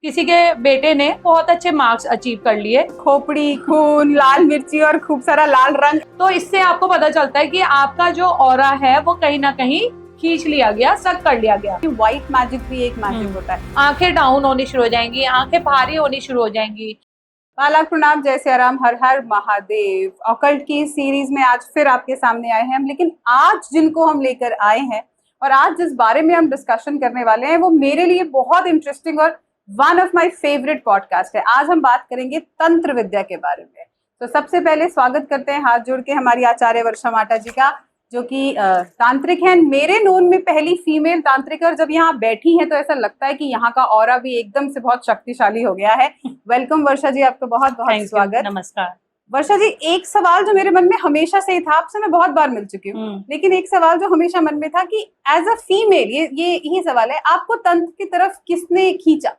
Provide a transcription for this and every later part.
किसी के बेटे ने बहुत अच्छे मार्क्स अचीव कर लिए, खोपड़ी, खून, लाल मिर्ची और खूब सारा लाल रंग, तो इससे आपको पता चलता है कि आपका जो ऑरा है वो कहीं ना कहीं खींच लिया गया, सक कर लिया गया। व्हाइट मैजिक भी एक मैजिक होता है। आंखें डाउन होनी शुरू हो जाएंगी, आंखें भारी होनी शुरू हो जाएंगी। लाख प्रणाम, जय सिया राम, हर हर महादेव। ऑकल्ट की सीरीज में आज फिर आपके सामने आए हैं हम, लेकिन आज जिनको हम लेकर आए हैं और आज जिस बारे में हम डिस्कशन करने वाले हैं वो मेरे लिए बहुत इंटरेस्टिंग और one of my favourite podcast है। आज हम बात करेंगे तंत्र विद्या के बारे में। तो सबसे पहले स्वागत करते हैं हाथ जोड़ के हमारी आचार्य वर्षा माटा जी का, जो कि तांत्रिक हैं, मेरे नोन में पहली फीमेल तांत्रिक। और जब यहाँ बैठी हैं तो ऐसा लगता है कि यहाँ का ऑरा भी एकदम से बहुत शक्तिशाली हो गया है। वेलकम वर्षा जी, आपका बहुत बहुत स्वागत। नमस्कार वर्षा जी, एक सवाल जो मेरे मन में हमेशा से ही था, आपसे मैं बहुत बार मिल चुकी हूँ, लेकिन एक सवाल जो हमेशा मन में था कि एज अ फीमेल, ये यही सवाल है, आपको तंत्र की तरफ किसने खींचा?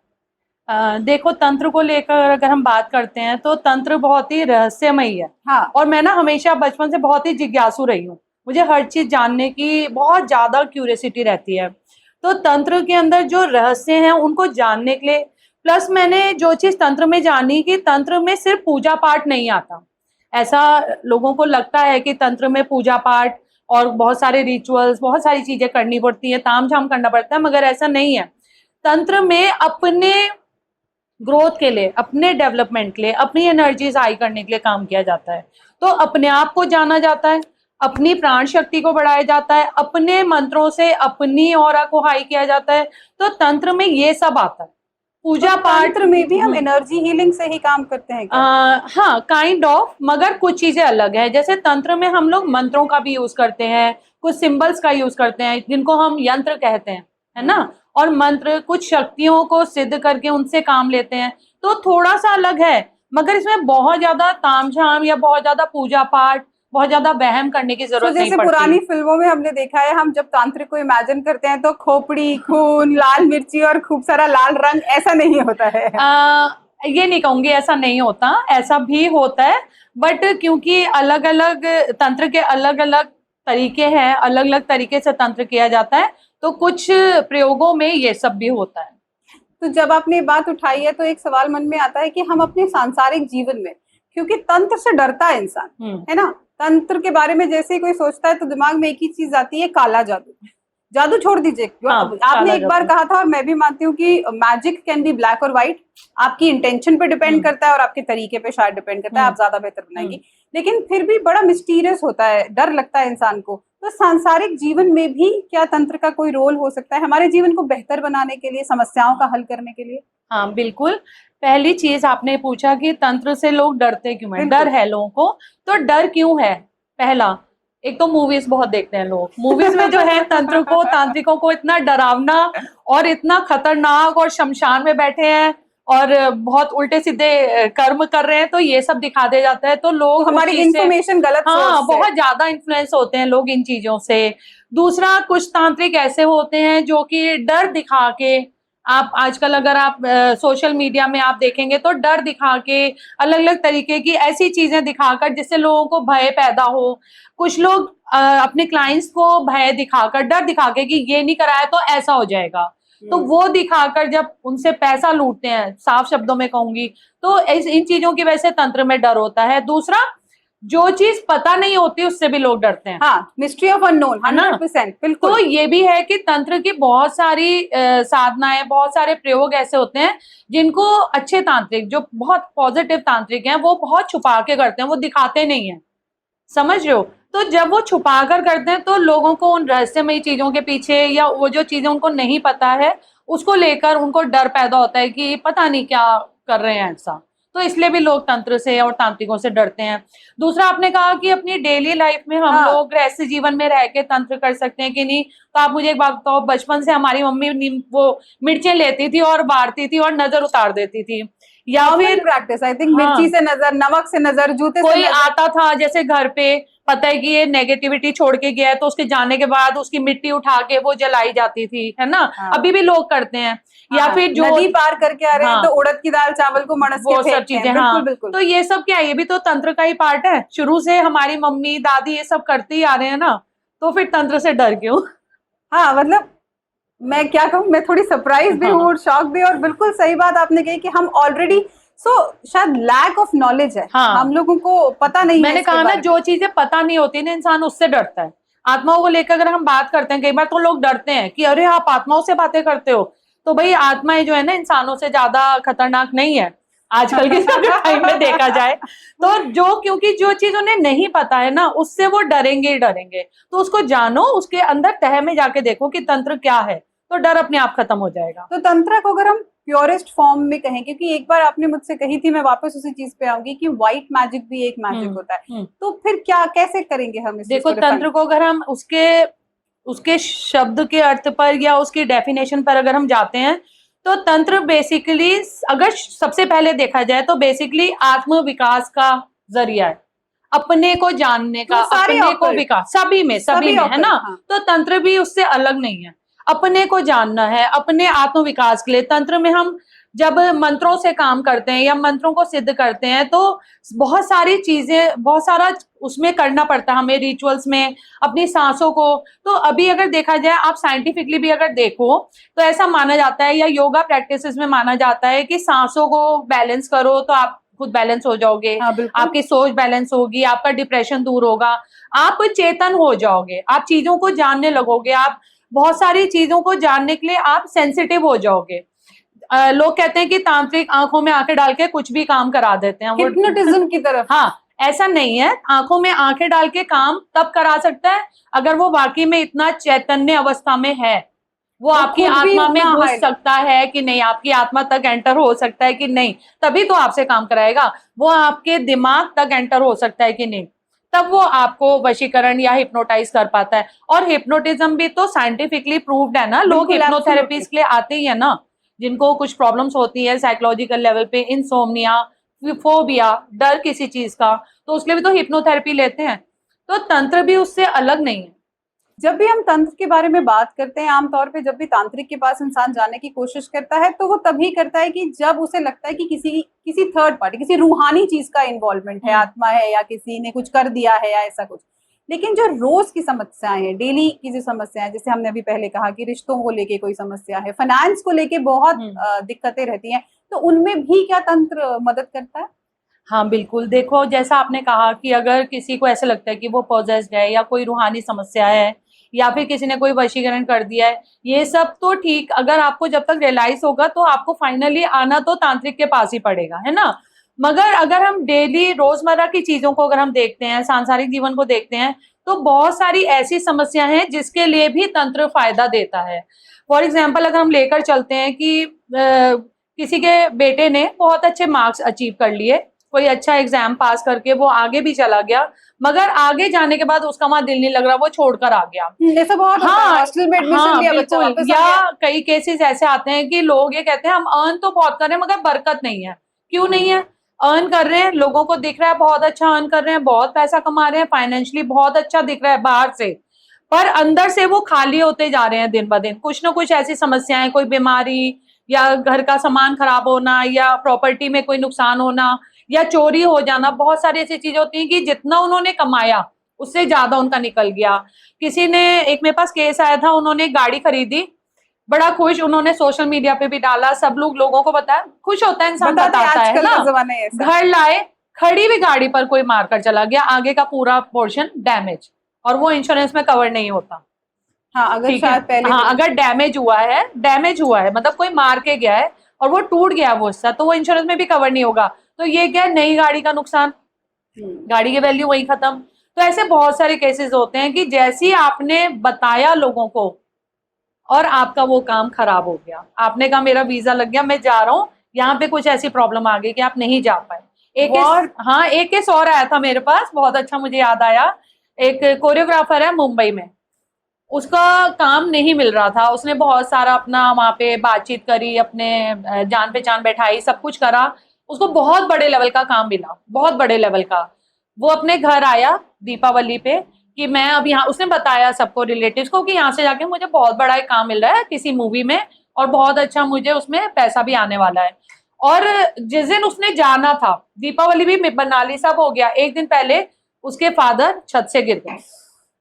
देखो, तंत्र को लेकर अगर हम बात करते हैं तो तंत्र बहुत ही रहस्यमयी है। हाँ। और मैं ना हमेशा बचपन से बहुत ही जिज्ञासु रही हूँ, मुझे हर चीज जानने की बहुत ज्यादा क्यूरियोसिटी रहती है। तो तंत्र के अंदर जो रहस्य हैं उनको जानने के लिए, प्लस मैंने जो चीज तंत्र में जानी कि तंत्र में सिर्फ पूजा पाठ नहीं आता। ऐसा लोगों को लगता है कि तंत्र में पूजा पाठ और बहुत सारे रिचुअल्स, बहुत सारी चीजें करनी पड़ती है, ताम झाम करना पड़ता है, मगर ऐसा नहीं है। तंत्र में अपने ग्रोथ के लिए, अपने डेवलपमेंट के लिए, अपनी एनर्जीज हाई करने के लिए काम किया जाता है। तो अपने आप को जाना जाता है, अपनी प्राण शक्ति को बढ़ाया जाता है, अपने मंत्रों से अपनी ऑरा को हाई किया जाता है। तो तंत्र में ये सब आता है। पूजा पाठ तंत्र में भी हम एनर्जी हीलिंग से ही काम करते हैं क्या? हाँ, काइंड ऑफ, मगर कुछ चीजें अलग है। जैसे तंत्र में हम लोग मंत्रों का भी यूज करते हैं, कुछ सिंबल्स का यूज करते हैं जिनको हम यंत्र कहते हैं, है ना। और मंत्र कुछ शक्तियों को सिद्ध करके उनसे काम लेते हैं, तो थोड़ा सा अलग है। मगर इसमें बहुत ज्यादा तामझाम या बहुत ज्यादा पूजा पाठ, बहुत ज्यादा वहम करने की जरूरत नहीं पड़ती। पुरानी फिल्मों में हमने देखा है, हम जब तांत्रिक को इमेजिन करते हैं तो खोपड़ी, खून, लाल मिर्ची और खूब सारा लाल रंग, ऐसा नहीं होता है। ये नहीं कहूंगी ऐसा नहीं होता, ऐसा भी होता है। बट क्योंकि अलग अलग तंत्र के अलग अलग तरीके हैं, अलग अलग तरीके से तंत्र किया जाता है, तो कुछ प्रयोगों में ये सब भी होता है। तो जब आपने बात उठाई है तो एक सवाल मन में आता है कि हम अपने सांसारिक जीवन में, क्योंकि तंत्र से डरता है इंसान, है ना, तंत्र के बारे में जैसे ही कोई सोचता है तो दिमाग में एक ही चीज आती है, काला जादू। जादू छोड़ दीजिए, आपने एक बार कहा था और मैं भी मानती हूँ कि मैजिक कैन बी ब्लैक और व्हाइट, आपकी इंटेंशन पे डिपेंड करता है और आपके तरीके पे शायद डिपेंड करता है, आप ज्यादा बेहतर बनाएंगी। लेकिन फिर भी बड़ा मिस्टीरियस होता है, डर लगता है इंसान को। तो सांसारिक जीवन में भी क्या तंत्र का कोई रोल हो सकता है हमारे जीवन को बेहतर बनाने के लिए, समस्याओं का हल करने के लिए? हाँ बिल्कुल। पहली चीज आपने पूछा कि तंत्र से लोग डरते क्यों हैं, डर है लोगों को। तो डर क्यों है? पहला, एक तो मूवीज बहुत देखते हैं लोग, मूवीज में जो है तंत्र को, तांत्रिकों को इतना डरावना और इतना खतरनाक और शमशान में बैठे हैं और बहुत उल्टे सीधे कर्म कर रहे हैं, तो ये सब दिखा दिया जाता है। तो लोग हमारी इंफॉर्मेशन गलत, हाँ, बहुत ज्यादा इन्फ्लुएंस होते हैं लोग इन चीजों से। दूसरा, कुछ तांत्रिक ऐसे होते हैं जो कि डर दिखा के, आप आजकल अगर आप सोशल मीडिया में आप देखेंगे तो डर दिखा के, अलग अलग तरीके की ऐसी चीजें दिखाकर जिससे लोगों को भय पैदा हो। कुछ लोग अपने क्लाइंट्स को भय दिखाकर, डर दिखा के कि ये नहीं कराया तो ऐसा हो जाएगा, तो वो दिखाकर जब उनसे पैसा लूटते हैं, साफ शब्दों में कहूंगी, तो इन चीजों की वजह से तंत्र में डर होता है। दूसरा, जो चीज पता नहीं होती उससे भी लोग डरते हैं। हाँ, मिस्ट्री ऑफ अननोन, 100%, बिल्कुल। तो ये भी है कि तंत्र की बहुत सारी साधनाएं, बहुत सारे प्रयोग ऐसे होते हैं जिनको अच्छे तांत्रिक, जो बहुत पॉजिटिव तांत्रिक हैं, वो बहुत छुपा के करते हैं, वो दिखाते नहीं है, समझ रहे हो। तो जब वो छुपा कर करते हैं तो लोगों को उन रहस्यमयी चीजों के पीछे, या वो जो चीजें उनको नहीं पता है उसको लेकर उनको डर पैदा होता है कि पता नहीं क्या कर रहे हैं ऐसा, तो इसलिए भी लोग तंत्र से और तांत्रिकों से डरते हैं। दूसरा, आपने कहा कि अपनी डेली लाइफ में हम लोग गृहस्थ जीवन में रह के तंत्र कर सकते हैं कि नहीं, तो आप मुझे एक बात बताओ, बचपन से हमारी मम्मी वो मिर्चें लेती थी और बांटती थी और नजर उतार देती थी, या फिर प्रैक्टिस, आई थिंक, मिर्ची से नजर, नमक से नजर, जूते कोई आता था जैसे घर पे, पता है कि ये नेगेटिविटी छोड़ के गया है, तो उसके जाने के बाद उसकी मिट्टी उठा के वो जलाई जाती थी, है ना। अभी भी लोग करते हैं। या फिर जो नदी पार करके आ रहे हैं तो उड़द की दाल चावल को मणस के फेंकते हैं, सब चीजें, हाँ बिल्कुल। तो ये सब क्या है, ये भी तो तंत्र का ही पार्ट है, शुरू से हमारी मम्मी दादी ये सब करते ही आ रहे हैं ना, तो फिर तंत्र से डर क्यों? हाँ, मतलब मैं क्या कहूँ, मैं थोड़ी सरप्राइज भी हूँ और शॉक भी, और बिल्कुल सही बात आपने कही कि हम ऑलरेडी शायद लैक ऑफ नॉलेज है, हाँ, हम लोगों को पता नहीं है मैंने इसके कहा ना, बारे में। जो चीजें पता नहीं होती ना, इंसान उससे डरता है। आत्माओं को लेकर अगर हम बात करते हैं, कई बार तो लोग डरते हैं कि अरे आप आत्माओं से बातें करते हो। तो भाई आत्माएं जो है ना, इंसानों से ज्यादा खतरनाक नहीं है आजकल के टाइम में देखा जाए तो। क्योंकि जो चीज उन्हें नहीं पता है ना, उससे वो डरेंगे ही डरेंगे। तो उसको जानो, उसके अंदर तह में जाके देखो कि तंत्र क्या है, तो डर अपने आप खत्म हो जाएगा। तो तंत्र को अगर हम प्योरेस्ट फॉर्म में कहें, क्योंकि एक बार आपने मुझसे कही थी, मैं वापस उसी चीज पे आऊंगी कि व्हाइट मैजिक भी एक मैजिक होता है, हम्म। तो फिर क्या, कैसे करेंगे हम इस चीज देखो, को डिफाइन? तंत्र को अगर हम उसके उसके शब्द के अर्थ पर या उसकी डेफिनेशन पर अगर हम जाते हैं, तो तंत्र बेसिकली, अगर सबसे पहले देखा जाए तो बेसिकली आत्म विकास का जरिया है, अपने को जानने का, तो सारे अपने को ऑकल्ट, विकास, सभी में सभी है ऑकल्ट, ना। हाँ। तो तंत्र भी उससे अलग नहीं है। अपने को जानना है, अपने आत्म विकास के लिए तंत्र में हम जब मंत्रों से काम करते हैं या मंत्रों को सिद्ध करते हैं, तो बहुत सारी चीजें, बहुत सारा उसमें करना पड़ता है हमें, रिचुअल्स में, अपनी सांसों को। तो अभी अगर देखा जाए, आप साइंटिफिकली भी अगर देखो, तो ऐसा माना जाता है, या योगा प्रैक्टिसेस में माना जाता है, कि सांसों को बैलेंस करो तो आप खुद बैलेंस हो जाओगे, हाँ बिल्कुल। आपकी सोच बैलेंस होगी, आपका डिप्रेशन दूर होगा, आप चेतन हो जाओगे, आप चीजों को जानने लगोगे, आप बहुत सारी चीजों को जानने के लिए आप सेंसिटिव हो जाओगे। लोग कहते हैं कि तांत्रिक आंखों में आंखें डाल के कुछ भी काम करा देते हैं, वो हिप्नोटिज्म की तरफ। हाँ, ऐसा नहीं है। आंखों में आंखें डाल के काम तब करा सकता है अगर वो वाकई में इतना चैतन्य अवस्था में है, वो आपकी खुद भी आत्मा में उतना घुस हाई। सकता है कि नहीं, आपकी आत्मा तक एंटर हो सकता है कि नहीं, तभी तो आपसे काम कराएगा। वो आपके दिमाग तक एंटर हो सकता है कि नहीं, तब वो आपको वशीकरण या हिप्नोटाइज कर पाता है। और हिप्नोटिज्म भी तो साइंटिफिकली प्रूव्ड है ना, लोग बिल्कुल, हिप्नोथेरेपीज एब्सोल्युटली। के लिए आते ही है ना, जिनको कुछ प्रॉब्लम्स होती है साइकोलॉजिकल लेवल पे, इंसोम्निया, फोबिया, डर किसी चीज का, तो उसके लिए भी तो हिप्नोथेरेपी लेते हैं। तो तंत्र भी उससे अलग नहीं है। जब भी हम तंत्र के बारे में बात करते हैं, आमतौर पे जब भी तांत्रिक के पास इंसान जाने की कोशिश करता है, तो वो तभी करता है कि जब उसे लगता है कि किसी थर्ड पार्टी, किसी रूहानी चीज का इन्वॉल्वमेंट है, आत्मा है, या किसी ने कुछ कर दिया है, या ऐसा कुछ। लेकिन जो रोज की समस्याएं हैं, डेली की जो समस्याएं हैं, जैसे हमने अभी पहले कहा कि रिश्तों को लेके कोई समस्या है, फाइनेंस को लेके बहुत दिक्कतें रहती हैं, तो उनमें भी क्या तंत्र मदद करता है? हाँ बिल्कुल, देखो जैसा आपने कहा कि अगर किसी को ऐसा लगता है कि वो पॉजेस्ड है या कोई रूहानी समस्या है, या फिर किसी ने कोई वशीकरण कर दिया है, ये सब तो ठीक, अगर आपको जब तक रियलाइज होगा तो आपको फाइनली आना तो तांत्रिक के पास ही पड़ेगा, है ना। मगर अगर हम डेली रोजमर्रा की चीजों को अगर हम देखते हैं, सांसारिक जीवन को देखते हैं, तो बहुत सारी ऐसी समस्या हैं जिसके लिए भी तंत्र फायदा देता है। फॉर एग्जाम्पल अगर हम लेकर चलते हैं कि किसी के बेटे ने बहुत अच्छे मार्क्स अचीव कर लिए, कोई अच्छा एग्जाम पास करके वो आगे भी चला गया, मगर आगे जाने के बाद उसका वहां दिल नहीं लग रहा, वो छोड़कर आ गया। ऐसा बहुत होता है, हॉस्टल में एडमिशन हाँ लिया, बच्चा बिल्कुल, वापस आ या गया। कई केसेस ऐसे आते हैं कि लोग ये कहते हैं हम अर्न तो बहुत कर रहे हैं मगर बरकत नहीं है। क्यों नहीं है? अर्न कर रहे हैं, लोगों को दिख रहा है बहुत अच्छा अर्न कर रहे हैं, बहुत पैसा कमा रहे हैं, फाइनेंशियली बहुत अच्छा दिख रहा है बाहर से, पर अंदर से वो खाली होते जा रहे हैं दिन ब दिन। कुछ ना कुछ ऐसी समस्याएं, कोई बीमारी, या घर का सामान खराब होना, या प्रॉपर्टी में कोई नुकसान होना, या चोरी हो जाना, बहुत सारी ऐसी चीजें होती हैं कि जितना उन्होंने कमाया उससे ज्यादा उनका निकल गया। किसी ने, एक मेरे पास केस आया था, उन्होंने गाड़ी खरीदी, बड़ा खुश, उन्होंने सोशल मीडिया पे भी डाला, सब लोगों को बताया, खुश होता है इंसान, बताते हैं, बताता है आजकल ना। का जमाना है ऐसा। घर लाए, खड़ी हुई गाड़ी पर कोई मारकर चला गया, आगे का पूरा पोर्शन डैमेज, और वो इंश्योरेंस में कवर नहीं होता। हाँ, अगर ठीक है, शायद पहले हाँ, दिन। अगर डैमेज हुआ है मतलब कोई मार के गया है और वो टूट गया वो हिस्सा, तो वो इंश्योरेंस में भी कवर नहीं होगा। तो ये क्या है, नई गाड़ी का नुकसान, गाड़ी की वैल्यू वही खत्म। तो ऐसे बहुत सारे केसेस होते हैं कि जैसी आपने बताया लोगों को और आपका वो काम खराब हो गया, आपने कहा मेरा वीजा लग गया, मैं जा रहा हूँ, यहाँ पे कुछ ऐसी प्रॉब्लम आ गई कि आप नहीं जा पाए। एक केस और आया था मेरे पास, बहुत अच्छा मुझे याद आया। एक कोरियोग्राफर है मुंबई में, उसका काम नहीं मिल रहा था, उसने बहुत सारा अपना वहां पे बातचीत करी, अपने जान पहचान बैठाई, सब कुछ करा, उसको बहुत बड़े लेवल का काम मिला, बहुत बड़े लेवल का। वो अपने घर आया दीपावली पे कि मैं अब यहाँ, उसने बताया सबको, रिलेटिव्स को, कि यहाँ से जाके मुझे बहुत बड़ा एक काम मिल रहा है किसी मूवी में, और बहुत अच्छा मुझे उसमें पैसा भी आने वाला है। और जिस दिन उसने जाना था, दीपावली भी मना ली, सब हो गया, एक दिन पहले उसके फादर छत से गिर गए।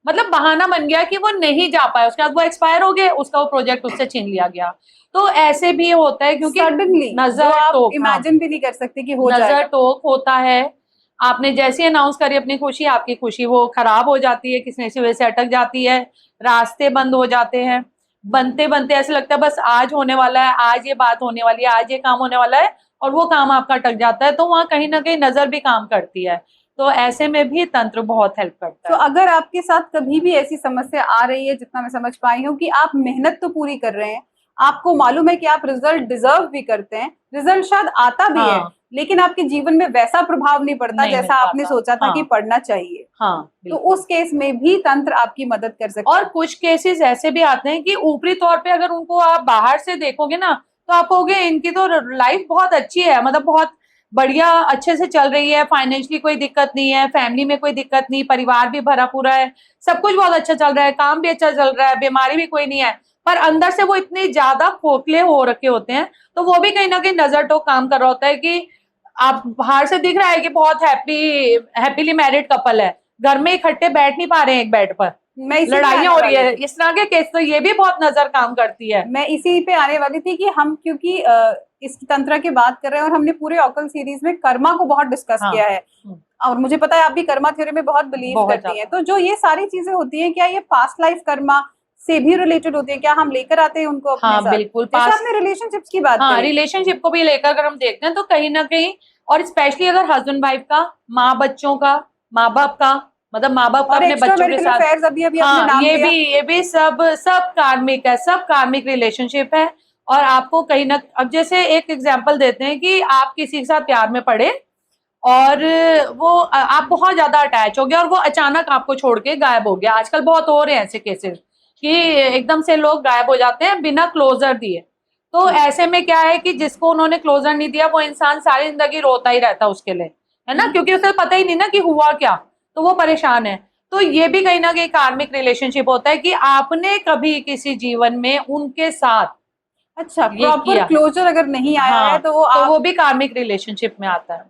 मतलब बहाना बन गया कि वो नहीं जा पाया, उसके बाद वो एक्सपायर हो गए, उसका वो प्रोजेक्ट उससे छीन लिया गया। तो ऐसे भी होता है क्योंकि सडनली नजर आप टोक, हाँ, इमेजिन भी नहीं कर सकते कि हो नजर जाएगा। टोक होता है। आपने जैसे अनाउंस करी अपनी खुशी, आपकी खुशी वो खराब हो जाती है, किसी न किसी वजह से अटक जाती है, रास्ते बंद हो जाते हैं। बनते बनते ऐसे लगता है बस आज होने वाला है, आज ये बात होने वाली है, आज ये काम होने वाला है, और वो काम आपका अटक जाता है। तो वहाँ कहीं ना कहीं नजर भी काम करती है। तो ऐसे में भी तंत्र बहुत हेल्प करता तो है। अगर आपके साथ कभी भी ऐसी समस्या आ रही है, जितना मैं समझ पाई हूँ कि आप मेहनत तो पूरी कर रहे हैं, आपको मालूम है कि आप रिजल्ट डिजर्व भी करते हैं, रिजल्ट शायद आता भी है, हाँ, लेकिन आपके जीवन में वैसा प्रभाव नहीं पड़ता नहीं मिल जैसा आपने पाता। सोचा था कि हाँ, पढ़ना चाहिए। हाँ, तो बिल्कुल। उस केस में भी तंत्र आपकी मदद कर सकता और है। कुछ केसेस ऐसे भी आते हैं कि ऊपरी तौर पे अगर उनको आप बाहर से देखोगे ना, तो आप कहोगे इनकी तो लाइफ बहुत अच्छी है, मतलब बहुत बढ़िया अच्छे से चल रही है, फाइनेंशियली कोई दिक्कत नहीं है, फैमिली में कोई दिक्कत नहीं, परिवार भी भरा पूरा है, सब कुछ बहुत अच्छा चल रहा है, काम भी अच्छा चल रहा है, बीमारी भी कोई नहीं है। पर अंदर से वो इतने ज्यादा खोखले हो रखे होते हैं। तो वो भी कहीं ना कहीं नजर टोक काम कर रहा होता है कि आप बाहर से दिख रहा है कि बहुत हैप्पीली मैरिड कपल है, घर में इकट्ठे बैठ नहीं पा रहे हैं एक बेड पर, मैं इसी पे लड़ाइयां आने हो रही वाली है, थी। इस तरह के केस। तो ये भी बहुत नजर काम करती है। मैं इसी पे आने वाली थी कि हम क्योंकि इस तंत्र की बात कर रहे हैं और हमने पूरे ऑकल सीरीज में कर्मा को बहुत डिस्कस हाँ, किया है, और मुझे पता है आप भी कर्मा थ्योरी में बहुत बिलीव बहुत करती हैं। ज्यादा। तो जो ये सारी चीजें होती हैं, क्या ये पास्ट लाइफ कर्मा से भी रिलेटेड होती है? क्या हम लेकर आते हैं उनको अपने हाँ, साथ? बिल्कुल जैसे पास। आपने रिलेशनशिप्स की बात हाँ, करी। रिलेशनशिप को भी लेकर अगर हम देखते हैं तो कहीं ना कहीं, और स्पेशली अगर हस्बैंड वाइफ का, माँ बच्चों का, माँ बाप का, मतलब माँ बाप का और अपने एक्स्ट्रा बच्चों के मैरिटल साथ। अफेयर्स अभी अभी आपने हाँ, नाम लिया। ये भी सब सब कार्मिक है, सब कार्मिक रिलेशनशिप है। और आपको कहीं ना, अब जैसे एक एग्जांपल देते हैं कि आप किसी के साथ प्यार में पड़े, और वो आप बहुत ज्यादा अटैच हो गए, और वो अचानक आपको छोड़ के गायब हो गया। आजकल बहुत हो रहे हैं ऐसे केसेस कि एकदम से लोग गायब हो जाते हैं बिना क्लोजर दिए। तो ऐसे में क्या है कि जिसको उन्होंने क्लोजर नहीं दिया, वो इंसान सारी जिंदगी रोता ही रहता है उसके लिए, है ना, क्योंकि उसे पता ही नहीं ना कि हुआ क्या। तो वो परेशान है। तो ये भी कहीं ना कहीं कार्मिक रिलेशनशिप होता है कि आपने कभी किसी जीवन में उनके साथ अच्छा, ये प्रॉपर किया। क्लोजर अगर नहीं आया है हाँ, तो वो तो वो आप। भी कार्मिक रिलेशनशिप में आता है।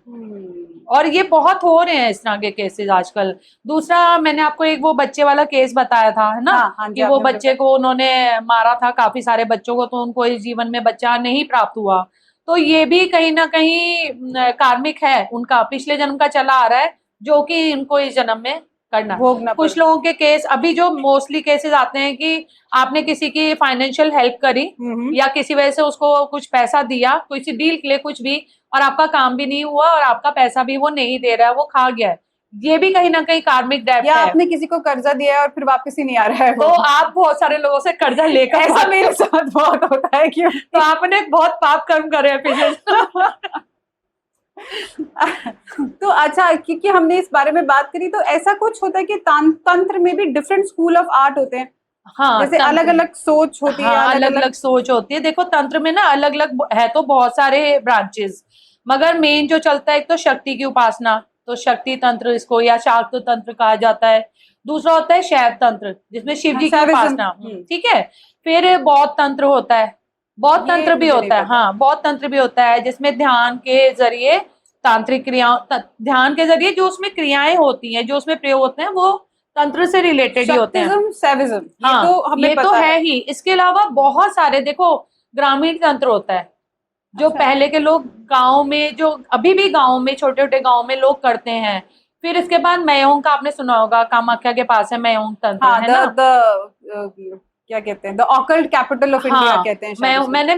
हम्म, और ये बहुत हो रहे हैं इस तरह के केसेस आजकल। दूसरा, मैंने आपको एक वो बच्चे वाला केस बताया था, है ना, हाँ हाँ जी, कि वो आपने मुझे बच्चे बताया। को उन्होंने मारा था, काफी सारे बच्चों को, तो उनको इस जीवन में बच्चा नहीं प्राप्त हुआ। तो ये भी कहीं ना कहीं कार्मिक है उनका, पिछले जन्म का चला आ रहा है, जो कि इनको इस जन्म में करना। भोगना पड़। कुछ लोगों के केस अभी जो मोस्टली केसेस आते हैं कि आपने किसी की फाइनेंशियल हेल्प करी, हम्म। या किसी वजह से उसको कुछ पैसा दिया, किसी डील के लिए कुछ भी, और आपका काम भी नहीं हुआ, और आपका पैसा भी वो नहीं दे रहा है, वो खा गया है। ये भी कहीं ना कहीं कार्मिक डेब्ट या है। आपने किसी को कर्जा दिया है और फिर वापस ही नहीं आ रहा है तो वो। आप बहुत सारे लोगों से कर्जा लेकर ऐसा मेरे साथ बहुत होता है क्यों। तो आपने बहुत पाप कर्म करे हैं पिछले। तो अच्छा, क्योंकि हमने इस बारे में बात करी, तो ऐसा कुछ होता है कि तंत्र में भी डिफरेंट स्कूल ऑफ आर्ट होते हैं, हाँ, जैसे अलग तंत्र। अलग सोच होती है, हाँ, अलग अलग अलग। अलग सोच होती है। देखो तंत्र में ना अलग अलग है तो बहुत सारे ब्रांचेस, मगर मेन जो चलता है, एक तो शक्ति की उपासना, तो शक्ति तंत्र इसको, या शाक्त तंत्र कहा जाता है। दूसरा होता है शैव तंत्र, जिसमें शिव हाँ, जी की शैविज्म। उपासना। ठीक है। फिर बौद्ध तंत्र होता है। बौद्ध ये तंत्र भी मुझे नहीं होता है, पता। हाँ, बौद्ध तंत्र भी होता है, जिसमें ध्यान के जरिए तांत्रिक क्रियाओं, ध्यान के जरिए जो उसमें क्रियाएं होती हैं, जो उसमें प्रयोग होते हैं, वो तंत्र से रिलेटेड ही होते हैं। शक्तिज्म, सेविज्म, ये हाँ, तो हमें ये तो पता है। है ही। इसके अलावा बहुत सारे, देखो, ग्रामीण तंत्र होता है, जो अच्छा। पहले के लोग गांव में, जो अभी भी गांव में, छोटे छोटे गांव में लोग करते हैं। फिर इसके बाद मयोंग का आपने सुना होगा, कामाख्या के पास है मयोंग तंत्र, हाँ, है द ना। क्या कहते हैं, the occult capital of India हाँ, कहते हैं शायद उसको। मैंने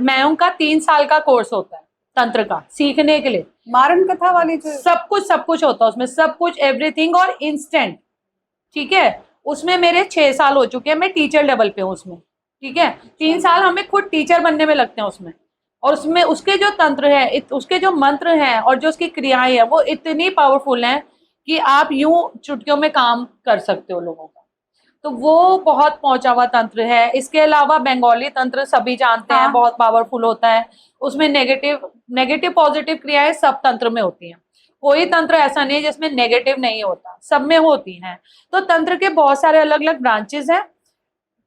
मयोंग का 3 साल का कोर्स होता है तंत्र का सीखने के लिए। मारन कथा वाली जो। सब कुछ होता है उसमें, सब कुछ, एवरीथिंग, और इंस्टेंट। ठीक है। उसमें मेरे 6 साल हो चुके हैं, मैं टीचर लेवल पे हूँ उसमें। ठीक है। 3 साल हमें खुद टीचर बनने में लगते हैं उसमें। और उसमें उसके जो तंत्र है, उसके जो मंत्र हैं, और जो उसकी क्रियाएं हैं, वो इतनी पावरफुल हैं कि आप यूं चुटकियों में काम कर सकते हो लोगों का। तो वो बहुत पहुंचा हुआ तंत्र है। इसके अलावा बंगाली तंत्र सभी जानते हैं, हाँ। बहुत पावरफुल होता है। उसमें नेगेटिव नेगेटिव पॉजिटिव क्रियाएं सब तंत्र में होती हैं। कोई तंत्र ऐसा नहीं है जिसमें नेगेटिव नहीं होता, सब में होती हैं। तो तंत्र के बहुत सारे अलग अलग ब्रांचेस हैं।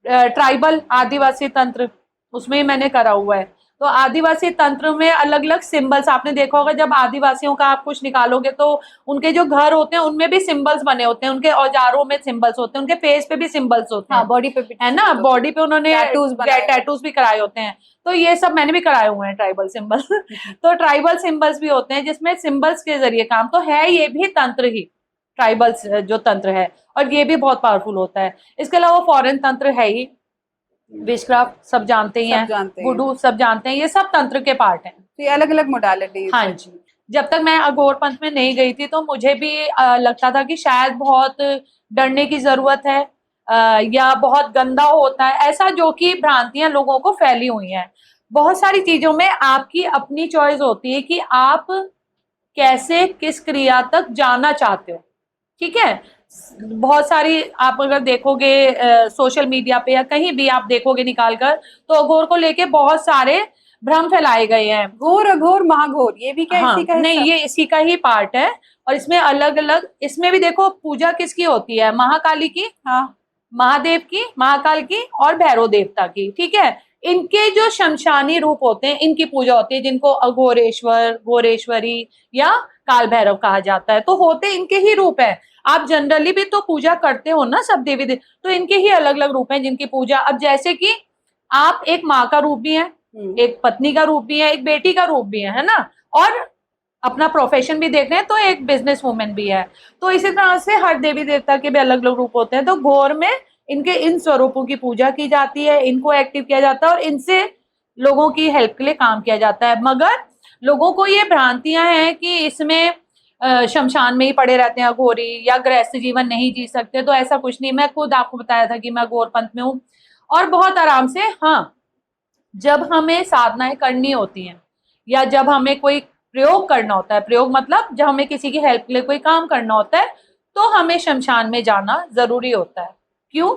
ट्राइबल आदिवासी तंत्र, उसमें ही मैंने करा हुआ है। तो आदिवासी तंत्र में अलग अलग सिंबल्स आपने देखा होगा, जब आदिवासियों का आप कुछ निकालोगे तो उनके जो घर होते हैं उनमें भी सिंबल्स बने होते हैं, उनके औजारों में सिंबल्स होते हैं, उनके फेस पे भी सिंबल्स होते हैं। हाँ, बॉडी पे भी है ना, बॉडी पे उन्होंने टैटूज भी कराए होते हैं। तो ये सब मैंने भी कराए हुए हैं, ट्राइबल सिंबल्स। तो ट्राइबल सिंबल्स भी होते हैं जिसमें सिंबल्स के जरिए काम, तो है ये भी तंत्र ही, ट्राइबल्स जो तंत्र है, और ये भी बहुत पावरफुल होता है। इसके अलावा फॉरेन तंत्र है ही, विशक्राफ्ट सब जानते ही हैं, वुडू सब जानते हैं, ये सब तंत्र के पार्ट हैं। तो ये अलग अलग मोडालिटीज। हाँ जी। जब तक मैं अघोर पंथ में नहीं गई थी तो मुझे भी लगता था कि शायद बहुत डरने की जरूरत है, या बहुत गंदा होता है, ऐसा जो कि भ्रांतियां लोगों को फैली हुई हैं। बहुत सारी चीजों में आपकी अपनी चॉइस होती है कि आप कैसे किस क्रिया तक जाना चाहते हो। ठीक है, बहुत सारी आप अगर देखोगे सोशल मीडिया पे या कहीं भी आप देखोगे निकाल कर, तो अघोर को लेके बहुत सारे भ्रम फैलाए गए हैं। घोर अघोर महाघोर, ये भी क्या हाँ, इसी का नहीं, ये इसी का ही पार्ट है। और इसमें अलग अलग, इसमें भी देखो पूजा किसकी होती है, महाकाली की, हाँ, महादेव की, महाकाल की और भैरव देवता की। ठीक है, इनके जो शमशानी रूप होते हैं इनकी पूजा होती है, जिनको अघोरेश्वर, घोरेश्वरी या काल भैरव कहा जाता है। तो होते इनके ही रूप है। आप जनरली भी तो पूजा करते हो ना सब देवी देव, तो इनके ही अलग अलग रूप हैं जिनकी पूजा। अब जैसे कि आप एक माँ का रूप भी है, एक पत्नी का रूप भी है, एक बेटी का रूप भी है ना, और अपना प्रोफेशन भी देख रहे हैं तो एक बिजनेस वुमेन भी है। तो इसी तरह से हर देवी देवता के भी अलग अलग रूप होते हैं। तो घोर में इनके इन स्वरूपों की पूजा की जाती है, इनको एक्टिव किया जाता है और इनसे लोगों की हेल्प के लिए काम किया जाता है। मगर लोगों को ये भ्रांतियां हैं कि इसमें शमशान में ही पड़े रहते हैं अघोरी, या गृहस्थ जीवन नहीं जी सकते, तो ऐसा कुछ नहीं। मैं खुद आपको बताया था कि मैं घोर पंथ में हूँ और बहुत आराम से, हाँ, जब हमें साधनाएं करनी होती हैं या जब हमें कोई प्रयोग करना होता है, प्रयोग मतलब जब हमें किसी की हेल्प के लिए कोई काम करना होता है, तो हमें शमशान में जाना जरूरी होता है। क्यों?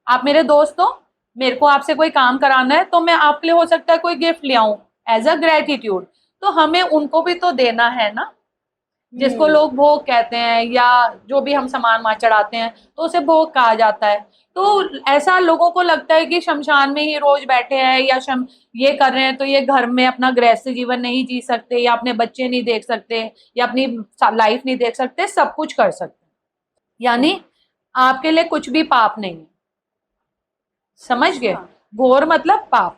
आप मेरे दोस्त हो, मेरे को आपसे कोई काम कराना है, तो मैं आपके लिए हो सकता है कोई गिफ्ट ले आऊं एज अ ग्रेटिट्यूड, तो हमें उनको भी तो देना है ना, जिसको लोग भोग कहते हैं, या जो भी हम सामान वहां चढ़ाते हैं तो उसे भोग कहा जाता है। तो ऐसा लोगों को लगता है कि शमशान में ही रोज बैठे हैं या ये कर रहे हैं तो ये घर में अपना गृहस्थ जीवन नहीं जी सकते, या अपने बच्चे नहीं देख सकते, या अपनी लाइफ नहीं देख सकते, सब कुछ कर सकते। यानी आपके लिए कुछ भी पाप नहीं है, समझ गए? घोर मतलब पाप,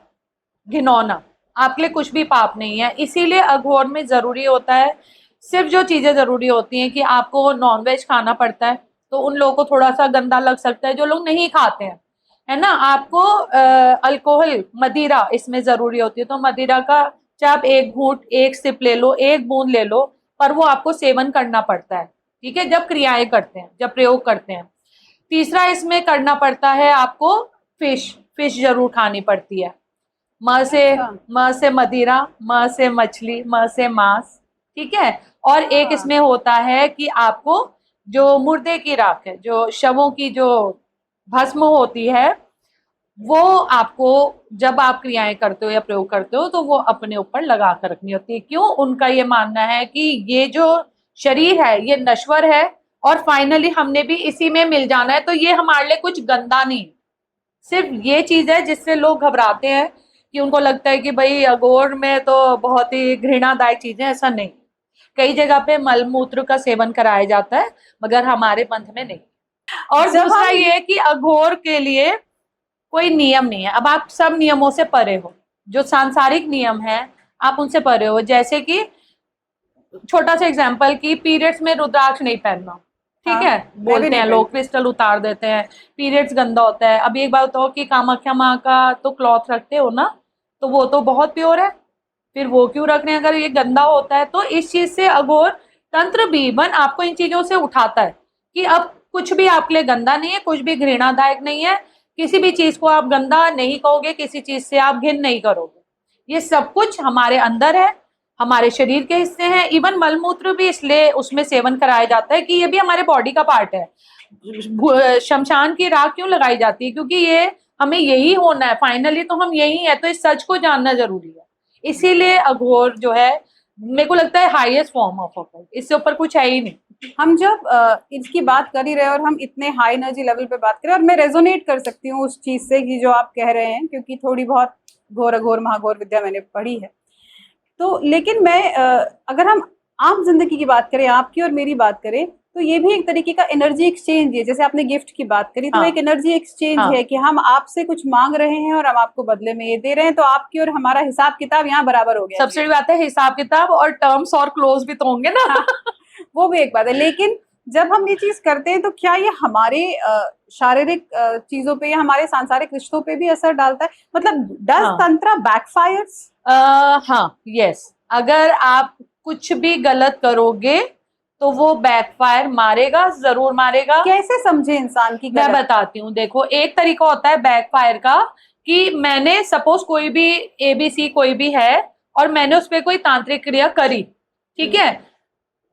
घिनौना, आपके लिए कुछ भी पाप नहीं है। इसीलिए अघोर में जरूरी होता है, सिर्फ जो चीजें जरूरी होती हैं कि आपको नॉनवेज खाना पड़ता है, तो उन लोगों को थोड़ा सा गंदा लग सकता है जो लोग नहीं खाते हैं, है ना। आपको अल्कोहल, मदिरा इसमें जरूरी होती है, तो मदिरा का चाहे आप एक घूंट, एक सिप ले लो, एक बूंद ले लो, पर वो आपको सेवन करना पड़ता है। ठीक है, जब क्रियाएं करते हैं, जब प्रयोग करते हैं। तीसरा इसमें करना पड़ता है आपको फिश जरूर खानी पड़ती है। म से मदिरा, म से मछली, म से मांस। ठीक है, और एक इसमें होता है कि आपको जो मुर्दे की राख है, जो शवों की जो भस्म होती है, वो आपको जब आप क्रियाएं करते हो या प्रयोग करते हो तो वो अपने ऊपर लगा कर रखनी होती है। क्यों? उनका ये मानना है कि ये जो शरीर है ये नश्वर है और फाइनली हमने भी इसी में मिल जाना है, तो ये हमारे लिए कुछ गंदा नहीं। सिर्फ ये चीज है जिससे लोग घबराते हैं कि उनको लगता है कि भाई अघोर में तो बहुत ही घृणादायक चीजें, ऐसा नहीं। कई जगह पे मलमूत्र का सेवन कराया जाता है, मगर हमारे पंथ में नहीं। और दूसरा ये है कि अघोर के लिए कोई नियम नहीं है। अब आप सब नियमों से परे हो, जो सांसारिक नियम है आप उनसे परे हो। जैसे कि छोटा सा एग्जांपल कि पीरियड्स में रुद्राक्ष नहीं पहनना, ठीक है, बोलते हैं लोग, क्रिस्टल उतार देते हैं, पीरियड्स गंदा होता है। अब एक बात बताओ कि कामाख्या माँ का तो क्लॉथ रखते हो ना, तो वो तो बहुत प्योर है, फिर वो क्यों रख रहे हैं अगर ये गंदा होता है? तो इस चीज से अघोर तंत्र बीबन आपको इन चीजों से उठाता है कि अब कुछ भी आपके लिए गंदा नहीं है, कुछ भी घृणादायक नहीं है, किसी भी चीज को आप गंदा नहीं कहोगे, किसी चीज से आप घिन नहीं करोगे। ये सब कुछ हमारे अंदर है, हमारे शरीर के हिस्से हैं। इवन मलमूत्र भी इसलिए उसमें सेवन कराया जाता है कि ये भी हमारे बॉडी का पार्ट है। शमशान की राख क्यों लगाई जाती है? क्योंकि ये हमें यही होना है, फाइनली तो हम यही है, तो इस सच को जानना जरूरी है। इसीलिए अघोर जो है, मेरे को लगता है हाईएस्ट फॉर्म ऑफ अघोर, इससे ऊपर कुछ है ही नहीं। हम जब इसकी बात कर ही रहे और हम इतने हाई एनर्जी लेवल पे बात करें, और मैं रेजोनेट कर सकती हूँ उस चीज से कि जो आप कह रहे हैं, क्योंकि थोड़ी बहुत घोर अघोर महाघोर विद्या मैंने पढ़ी है। तो लेकिन मैं अगर हम आम जिंदगी की बात करें, आपकी और मेरी बात करें, तो ये भी एक तरीके का एनर्जी एक्सचेंज है। जैसे आपने गिफ्ट की बात करी, तो हाँ, एक एनर्जी एक्सचेंज हाँ, है कि हम आपसे कुछ मांग रहे हैं और हम आपको बदले में ये दे रहे हैं, तो आपकी और हमारा हिसाब किताब यहाँ बराबर हो गया सबसे जी। बड़ी बात है हिसाब किताब, और टर्म्स और क्लोज भी तो होंगे ना। हाँ, वो भी एक बात है। लेकिन जब हम ये चीज करते हैं तो क्या ये हमारे शारीरिक चीजों पे या हमारे सांसारिक रिश्तों पे भी असर डालता है? मतलब डज हाँ, तंत्र बैकफायर्स? हाँ, यस, अगर आप कुछ भी गलत करोगे तो वो बैकफायर मारेगा, जरूर मारेगा। कैसे समझे इंसान की मैं गलत? बताती हूँ, देखो एक तरीका होता है बैकफायर का, कि मैंने सपोज कोई भी एबीसी कोई भी है और मैंने उस पर कोई तांत्रिक क्रिया करी, ठीक है,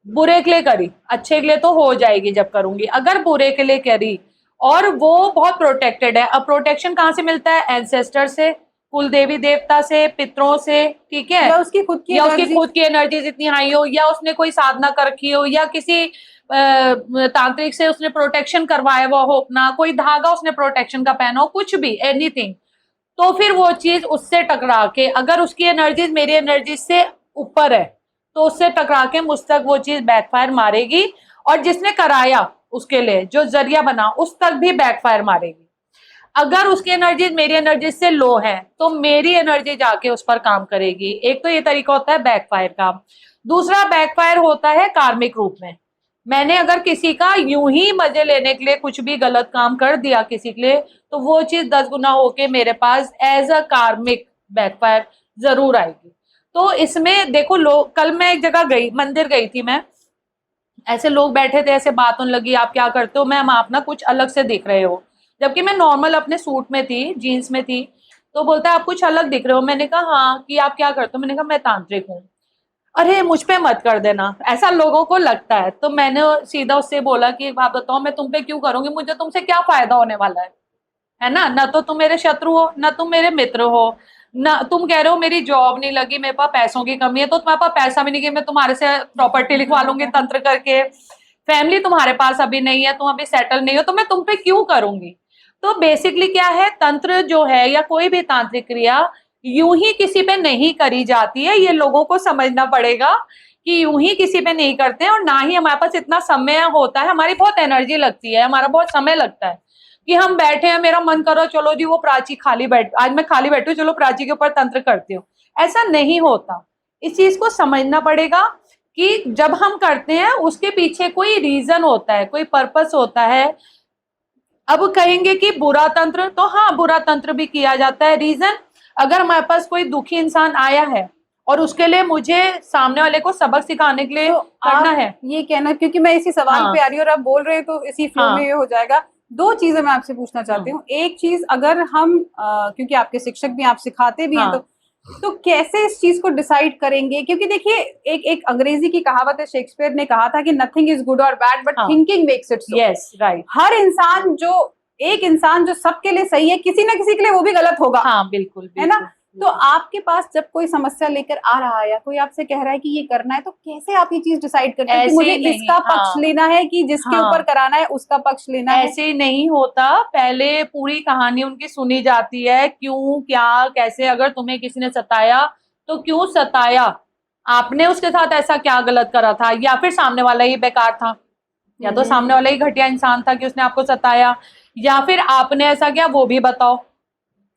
बुरे के लिए करी, अच्छे के लिए तो हो जाएगी जब करूंगी, अगर बुरे के लिए करी और वो बहुत प्रोटेक्टेड है। अब प्रोटेक्शन कहाँ से मिलता है? एंसेस्टर से, कुल देवी देवता से, पितरों से, ठीक है, या उसकी खुद की या उसकी एनर्जी? खुद की एनर्जीज इतनी हाई हो, या उसने कोई साधना कर रखी हो, या किसी तांत्रिक से उसने प्रोटेक्शन करवाया हुआ हो, अपना कोई धागा उसने प्रोटेक्शन का पहना हो, कुछ भी, एनीथिंग, तो फिर वो चीज उससे टकरा के, अगर उसकी एनर्जीज मेरी एनर्जी से ऊपर है तो उससे टकरा के मुझ तक वो चीज बैकफायर मारेगी, और जिसने कराया उसके लिए जो जरिया बना उस तक भी बैकफायर मारेगी। अगर उसकी एनर्जी मेरी एनर्जी से लो है तो मेरी एनर्जी जाके उस पर काम करेगी। एक तो ये तरीका होता है बैकफायर का। दूसरा बैकफायर होता है कार्मिक रूप में। मैंने अगर किसी का यूं ही मजे लेने के लिए कुछ भी गलत काम कर दिया किसी के लिए, तो वो चीज 10 गुना होके मेरे पास एज अ कार्मिक बैकफायर जरूर आएगी। तो इसमें देखो, लोग, कल मैं एक जगह गई, मंदिर गई थी मैं, ऐसे लोग बैठे थे, ऐसे बात होने लगी, आप क्या करते हो? मैम आप ना कुछ अलग से दिख रहे हो, जबकि मैं नॉर्मल अपने सूट में थी, जीन्स में थी। तो बोलता है आप कुछ अलग दिख रहे हो। मैंने कहा हाँ, कि आप क्या करते हो? मैंने कहा मैं तांत्रिक हूँ। अरे मुझ पे मत कर देना, ऐसा लोगों को लगता है। तो मैंने सीधा उससे बोला कि एक बात बताओ, मैं तुम पे क्यों करूंगी? मुझे तुमसे क्या फायदा होने वाला है ना? ना तो तुम मेरे शत्रु हो, ना तुम मेरे मित्र हो, ना तुम कह रहे हो मेरी जॉब नहीं लगी, मेरे पास पैसों की कमी है, तो तुम्हारे पास पैसा भी नहीं कि मैं तुम्हारे से प्रॉपर्टी लिखवा लूंगी तंत्र करके। फैमिली तुम्हारे पास अभी नहीं है, तुम अभी सेटल नहीं हो, तो मैं तुम पे क्यों करूंगी? तो बेसिकली क्या है, तंत्र जो है या कोई भी तांत्रिक क्रिया यूं ही किसी पे नहीं करी जाती है। ये लोगों को समझना पड़ेगा कि यूं ही किसी पे नहीं करते हैं, और ना ही हमारे पास इतना समय होता है। हमारी बहुत एनर्जी लगती है, हमारा बहुत समय लगता है कि हम बैठे हैं, मेरा मन करो चलो जी वो प्राची खाली बैठ, आज मैं खाली बैठी हूँ, चलो प्राची के ऊपर तंत्र करती हूँ। ऐसा नहीं होता। इस चीज को समझना पड़ेगा कि जब हम करते हैं उसके पीछे कोई रीजन होता है, कोई पर्पस होता है। अब कहेंगे कि बुरा तंत्र, तो हाँ बुरा तंत्र भी किया जाता है। रीजन, अगर हमारे पास कोई दुखी इंसान आया है और उसके लिए मुझे सामने वाले को सबक सिखाने के लिए तो करना आप है। ये कहना, क्योंकि मैं इसी सवाल हाँ, पे आ रही हूँ और आप बोल रहे हैं तो इसी फ्लो में हाँ, ये हो जाएगा। दो चीजें मैं आपसे पूछना चाहती हूँ। एक चीज, अगर हम क्योंकि आपके शिक्षक भी, आप सिखाते भी हैं, हाँ, तो कैसे इस चीज को डिसाइड करेंगे? क्योंकि देखिए, एक एक अंग्रेजी की कहावत है, शेक्सपियर ने कहा था कि नथिंग इज गुड और बैड बट हाँ, thinking makes it so. Yes, right, हर इंसान जो, एक इंसान जो सबके लिए सही है, किसी ना किसी के लिए वो भी गलत होगा, हाँ, बिल्कुल, है ना? बिल्कुल, तो आपके पास जब कोई समस्या लेकर आ रहा है या कोई आपसे कह रहा है कि ये करना है, तो कैसे आप ये चीज डिसाइड करते हैं कि ऐसे मुझे ही नहीं, इसका पक्ष हाँ, लेना है कि जिसके ऊपर हाँ, कराना है उसका पक्ष लेना है? ऐसे नहीं होता। पहले पूरी कहानी उनकी सुनी जाती है, क्यों, क्या, कैसे, अगर तुम्हें किसी ने सताया तो क्यों सताया, आपने उसके साथ ऐसा क्या गलत करा था, या फिर सामने वाला ही बेकार था, या तो सामने वाला ही घटिया इंसान था कि उसने आपको सताया, या फिर आपने ऐसा किया, वो भी बताओ।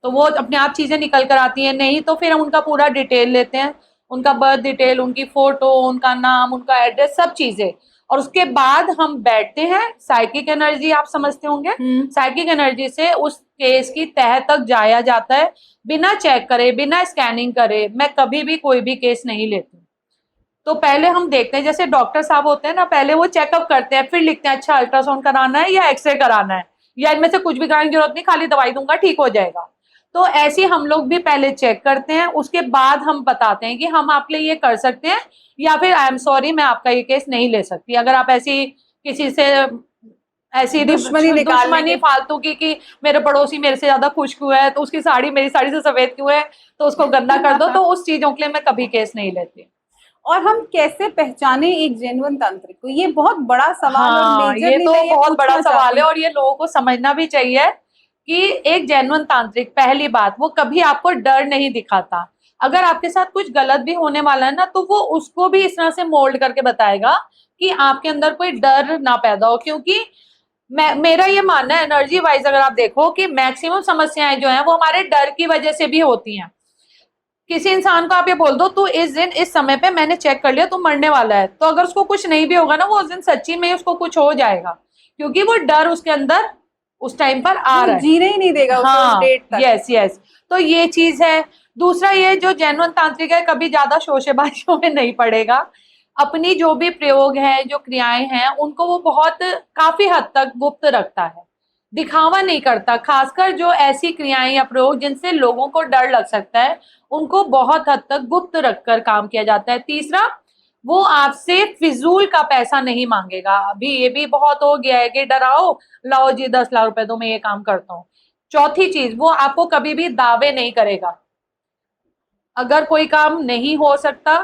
तो वो अपने आप चीजें निकल कर आती हैं। नहीं तो फिर हम उनका पूरा डिटेल लेते हैं, उनका बर्थ डिटेल, उनकी फोटो, उनका नाम, उनका एड्रेस, सब चीजें, और उसके बाद हम बैठते हैं। साइकिक एनर्जी आप समझते होंगे, साइकिक एनर्जी से उस केस की तह तक जाया जाता है, बिना चेक करे, बिना स्कैनिंग करे। मैं कभी भी कोई भी केस नहीं लेती। तो पहले हम देखते हैं, जैसे डॉक्टर साहब होते हैं ना, पहले वो चेकअप करते हैं, फिर लिखते हैं अच्छा अल्ट्रासाउंड कराना है या एक्सरे कराना है, या इनमें से कुछ भी कराने की जरूरत नहीं, खाली दवाई दूंगा ठीक हो जाएगा। तो ऐसे हम लोग भी पहले चेक करते हैं, उसके बाद हम बताते हैं कि हम आपके लिए ये कर सकते हैं, या फिर आई एम सॉरी मैं आपका ये केस नहीं ले सकती। अगर आप ऐसी किसी से ऐसी दुश्मनी निकालने दुश्मनी के, फालतू की कि मेरे पड़ोसी मेरे से ज्यादा खुश क्यों है, तो उसकी साड़ी मेरी साड़ी से सफेद क्यों है, तो उसको गंदा कर दो, तो उस चीजों के लिए मैं कभी केस नहीं लेती। और हम कैसे पहचाने एक जेन्युइन तांत्रिक को? ये बहुत बड़ा सवाल और हाँ, मेजरली ये तो मैं ये बहुत बड़ा पूछना सवाल चाहती है, हूँ। और ये लोगों को समझना भी चाहिए कि एक जेन्युइन तांत्रिक, पहली बात, वो कभी आपको डर नहीं दिखाता। अगर आपके साथ कुछ गलत भी होने वाला है ना, तो वो उसको भी इस तरह से मोल्ड करके बताएगा कि आपके अंदर कोई डर ना पैदा हो। क्योंकि मेरा ये मानना है, एनर्जी वाइज अगर आप देखो कि मैक्सिमम समस्याएं जो हैं वो हमारे डर की वजह से भी होती हैं। किसी इंसान को आप ये बोल दो तू इस दिन इस समय पे मैंने चेक कर लिया तू मरने वाला है, तो अगर उसको कुछ नहीं भी होगा ना, वो उस दिन सच्ची में उसको कुछ हो जाएगा, क्योंकि वो डर उसके अंदर उस टाइम पर आ वो रहा है। जीने ही नहीं देगा उसे उस हाँ, डेट तक। Yes yes. तो ये चीज है। दूसरा, ये जो जेन्युइन तांत्रिक है कभी ज्यादा शोशेबाजियों में नहीं पड़ेगा। अपनी जो भी प्रयोग है, जो क्रियाएं हैं, उनको वो बहुत काफी हद तक गुप्त रखता है, दिखावा नहीं करता। खासकर जो ऐसी क्रियाएं या प्रयोग जिनसे लोगों को डर लग सकता है, उनको बहुत हद तक गुप्त रखकर काम किया जाता है। तीसरा, वो आपसे फिजूल का पैसा नहीं मांगेगा। अभी ये भी बहुत हो गया है कि डराओ, लाओ जी 10 लाख रुपए दो, मैं ये काम करता हूँ। चौथी चीज, वो आपको कभी भी दावे नहीं करेगा। अगर कोई काम नहीं हो सकता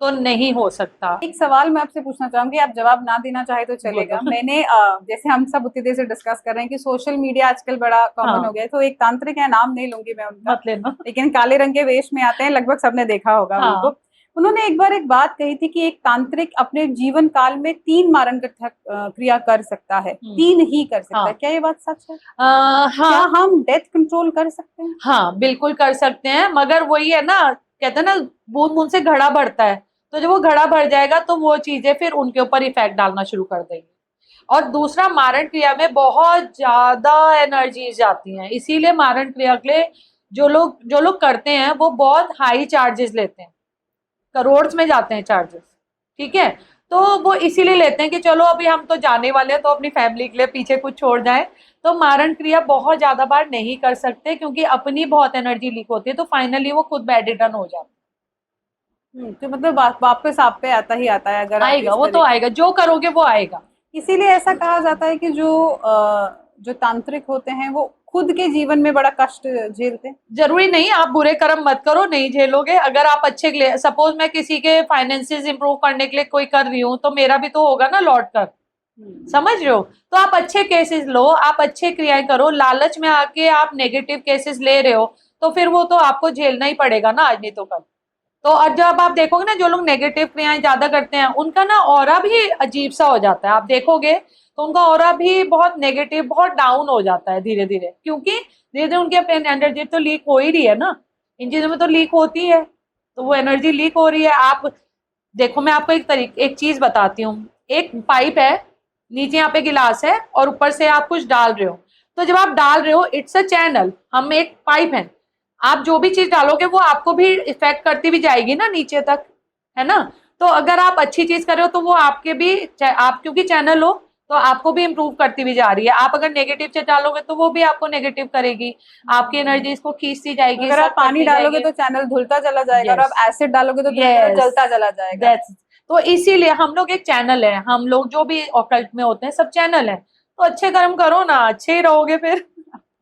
तो नहीं हो सकता। एक सवाल मैं आपसे पूछना चाहूंगी, आप जवाब ना देना चाहे तो चलेगा। बोलो। मैंने जैसे हम सब उतनी देर से डिस्कस कर रहे हैं कि सोशल मीडिया आजकल बड़ा कॉमन हाँ, हो गया है, तो एक तांत्रिक है, नाम नहीं लूंगी मैं उनका, मत लेना। लेकिन काले रंग के वेश में आते हैं, लगभग सबने देखा होगा हाँ उनको। उन्होंने एक बार एक बात कही थी कि एक तांत्रिक अपने जीवन काल में 3 मारण क्रिया कर सकता है, 3 ही कर सकता है। हाँ क्या ये बात सच है? क्या हाँ हम डेथ कंट्रोल कर सकते हैं? हाँ, बिल्कुल कर सकते हैं, मगर वही है ना, कहते हैं ना, बूंद बूंद से घड़ा भरता है। तो जब वो घड़ा भर जाएगा तो वो चीजें फिर उनके ऊपर इफेक्ट डालना शुरू कर देंगी। और दूसरा, मारण क्रिया में बहुत ज्यादा एनर्जीज जाती हैं, इसीलिए मारण क्रिया के लिए जो लोग करते हैं वो बहुत हाई चार्जेस लेते हैं, करोड़ में जाते हैं चार्जेस। ठीक है, तो वो इसीलिए लेते हैं कि चलो अभी हम तो जाने वाले हैं, तो अपनी फैमिली के लिए पीछे कुछ छोड़ जाए। तो मारण क्रिया बहुत ज्यादा बार नहीं कर सकते, क्योंकि अपनी बहुत एनर्जी लीक होती है, तो फाइनली वो खुद बेड रिटर्न हो जाते तो मतलब वापस आप पे आता ही आता है अगर हैं। आप आएगा, इस वो तो तरीके। आएगा, जो करोगे वो आएगा। इसीलिए ऐसा कहा जाता है कि जो तांत्रिक होते हैं वो खुद के जीवन में बड़ा कष्ट झेलते हैं। जरूरी नहीं आप बुरे कर्म मत करो, नहीं झेलोगे। अगर आप अच्छे के लिए, सपोज मैं किसी के फाइनेंसेस इंप्रूव करने के लिए कोई कर रही हूँ, तो मेरा भी तो होगा ना लौट कर। समझ रहे हो? तो आप अच्छे केसेस लो, आप अच्छे क्रियाएं करो। लालच में आके आप नेगेटिव केसेस ले रहे हो, तो फिर वो तो आपको झेलना ही पड़ेगा ना, आज नहीं तो कल। तो और जब आप देखोगे ना, जो लोग नेगेटिव क्रियाएं ज्यादा करते हैं, उनका ना ऑरा भी अजीब सा हो जाता है। आप देखोगे तो उनका ऑरा भी बहुत नेगेटिव, बहुत डाउन हो जाता है धीरे धीरे, क्योंकि धीरे धीरे उनकी अपनी एनर्जी तो लीक हो ही रही है ना, इन चीजों में तो लीक होती है। तो वो एनर्जी लीक हो रही है। आप देखो, मैं आपको एक चीज बताती हूँ। एक पाइप है, नीचे यहाँ पे गिलास है, और ऊपर से आप कुछ डाल रहे हो। तो जब आप डाल रहे हो, इट्स अ चैनल, हम एक पाइप है, आप जो भी चीज डालोगे वो आपको भी इफेक्ट करती भी जाएगी ना नीचे तक, है ना? तो अगर आप अच्छी चीज कर रहे हो तो वो आपके भी, आप क्योंकि चैनल हो, तो आपको भी इम्प्रूव करती भी जा रही है। आप अगर नेगेटिव चीज डालोगे तो वो भी आपको नेगेटिव करेगी, आपकी एनर्जी इसको खींचती जाएगी, अगर आप सब पानी करती डालोगे जाएगी। तो चैनल धुलता चला जाएगा, और आप यस एसिड डालोगे तो धीरे धीरे यस, जलता चला जाएगा। दैट्स। तो इसीलिए हम लोग एक चैनल है, हम लोग जो भी ऑकल्ट में होते हैं सब चैनल है। तो अच्छे कर्म करो ना, अच्छे ही रहोगे फिर।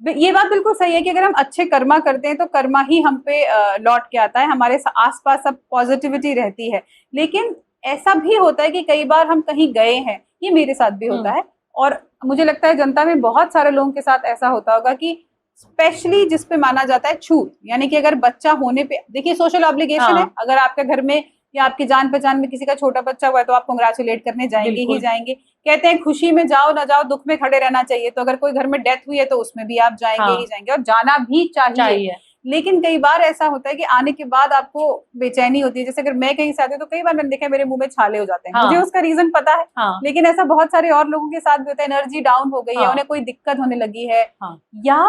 ये बात बिल्कुल सही है कि अगर हम अच्छे कर्मा करते हैं तो कर्मा ही हम पे लौट के आता है, हमारे आसपास सब पॉजिटिविटी रहती है। लेकिन ऐसा भी होता है कि कई बार हम कहीं गए हैं, ये मेरे साथ भी होता है, और मुझे लगता है जनता में बहुत सारे लोगों के साथ ऐसा होता होगा कि स्पेशली जिस पे माना जाता है छूत, यानी कि अगर बच्चा होने पे, देखिए सोशल ऑब्लिगेशन है, हाँ, अगर आपके घर में या आपकी जान पहचान में किसी का छोटा बच्चा हुआ है तो आप कांग्रेचुलेट करने जाएंगे ही बिल्कुल जाएंगे। कहते हैं खुशी में जाओ ना जाओ, दुख में खड़े रहना चाहिए, तो अगर कोई घर में डेथ हुई है तो उसमें भी आप जाएंगे ही हाँ, जाएंगे, और जाना भी चाहिए। चाहिए। लेकिन कई बार ऐसा होता है कि आने के बाद आपको बेचैनी होती है। जैसे अगर मैं कहीं से आती हूँ तो कई बार मैंने देखा है मेरे मुंह में छाले हो जाते हैं, मुझे हाँ उसका रीजन पता है, हाँ लेकिन ऐसा बहुत सारे और लोगों के साथ भी होता है, एनर्जी डाउन हो गई है, हाँ उन्हें कोई दिक्कत होने लगी है, हाँ या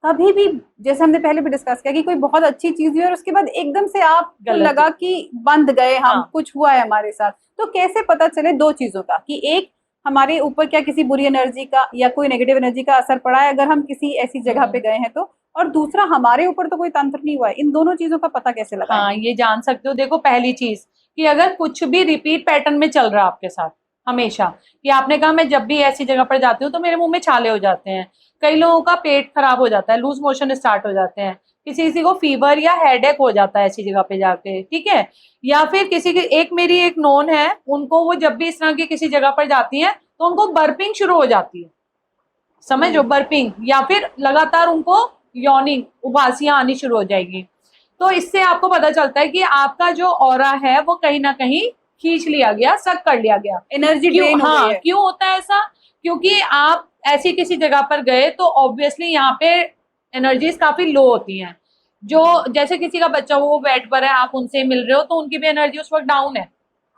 कभी भी, जैसे हमने पहले भी डिस्कस किया कि कोई बहुत अच्छी चीज हुई और उसके बाद एकदम से आपको गलत लगा कि बंद गए हम, हाँ कुछ हुआ है हमारे साथ। तो कैसे पता चले दो चीजों का, कि एक, हमारे ऊपर क्या किसी बुरी एनर्जी का या कोई नेगेटिव एनर्जी का असर पड़ा है अगर हम किसी ऐसी जगह पे गए हैं तो, और दूसरा हमारे ऊपर तो कोई तंत्र नहीं हुआ है। इन दोनों चीजों का पता कैसे लगाएं? हाँ, ये जान सकते हो। देखो, पहली चीज कि अगर कुछ भी रिपीट पैटर्न में चल रहा है आपके साथ हमेशा, कि आपने कहा मैं जब भी ऐसी जगह पर जाती हूँ तो मेरे मुंह में छाले हो जाते हैं, कई लोगों का पेट खराब हो जाता है, लूज मोशन स्टार्ट हो जाते हैं, किसी किसी को फीवर या हेडेक हो जाता है ऐसी जगह पे जाके, ठीक है? या फिर किसी की, एक मेरी एक नोन है, उनको वो जब भी इस तरह की किसी जगह पर जाती हैं तो उनको बर्पिंग शुरू हो जाती है। समझो, बर्पिंग, या फिर लगातार उनको यॉर्निंग, उबासियां आनी शुरू हो जाएगी। तो इससे आपको पता चलता है कि आपका जो ऑरा है वो कहीं ना कहीं खींच लिया गया, सक कर लिया गया, एनर्जी क्यों? ड्रेन हो गई हाँ, है। क्यों होता है ऐसा? क्योंकि आप ऐसी किसी जगह पर गए तो ऑब्वियसली यहाँ पे एनर्जीज काफी लो होती हैं। जो जैसे किसी का बच्चा वो बेड पर है, आप उनसे मिल रहे हो तो उनकी भी एनर्जी उस वक्त डाउन है,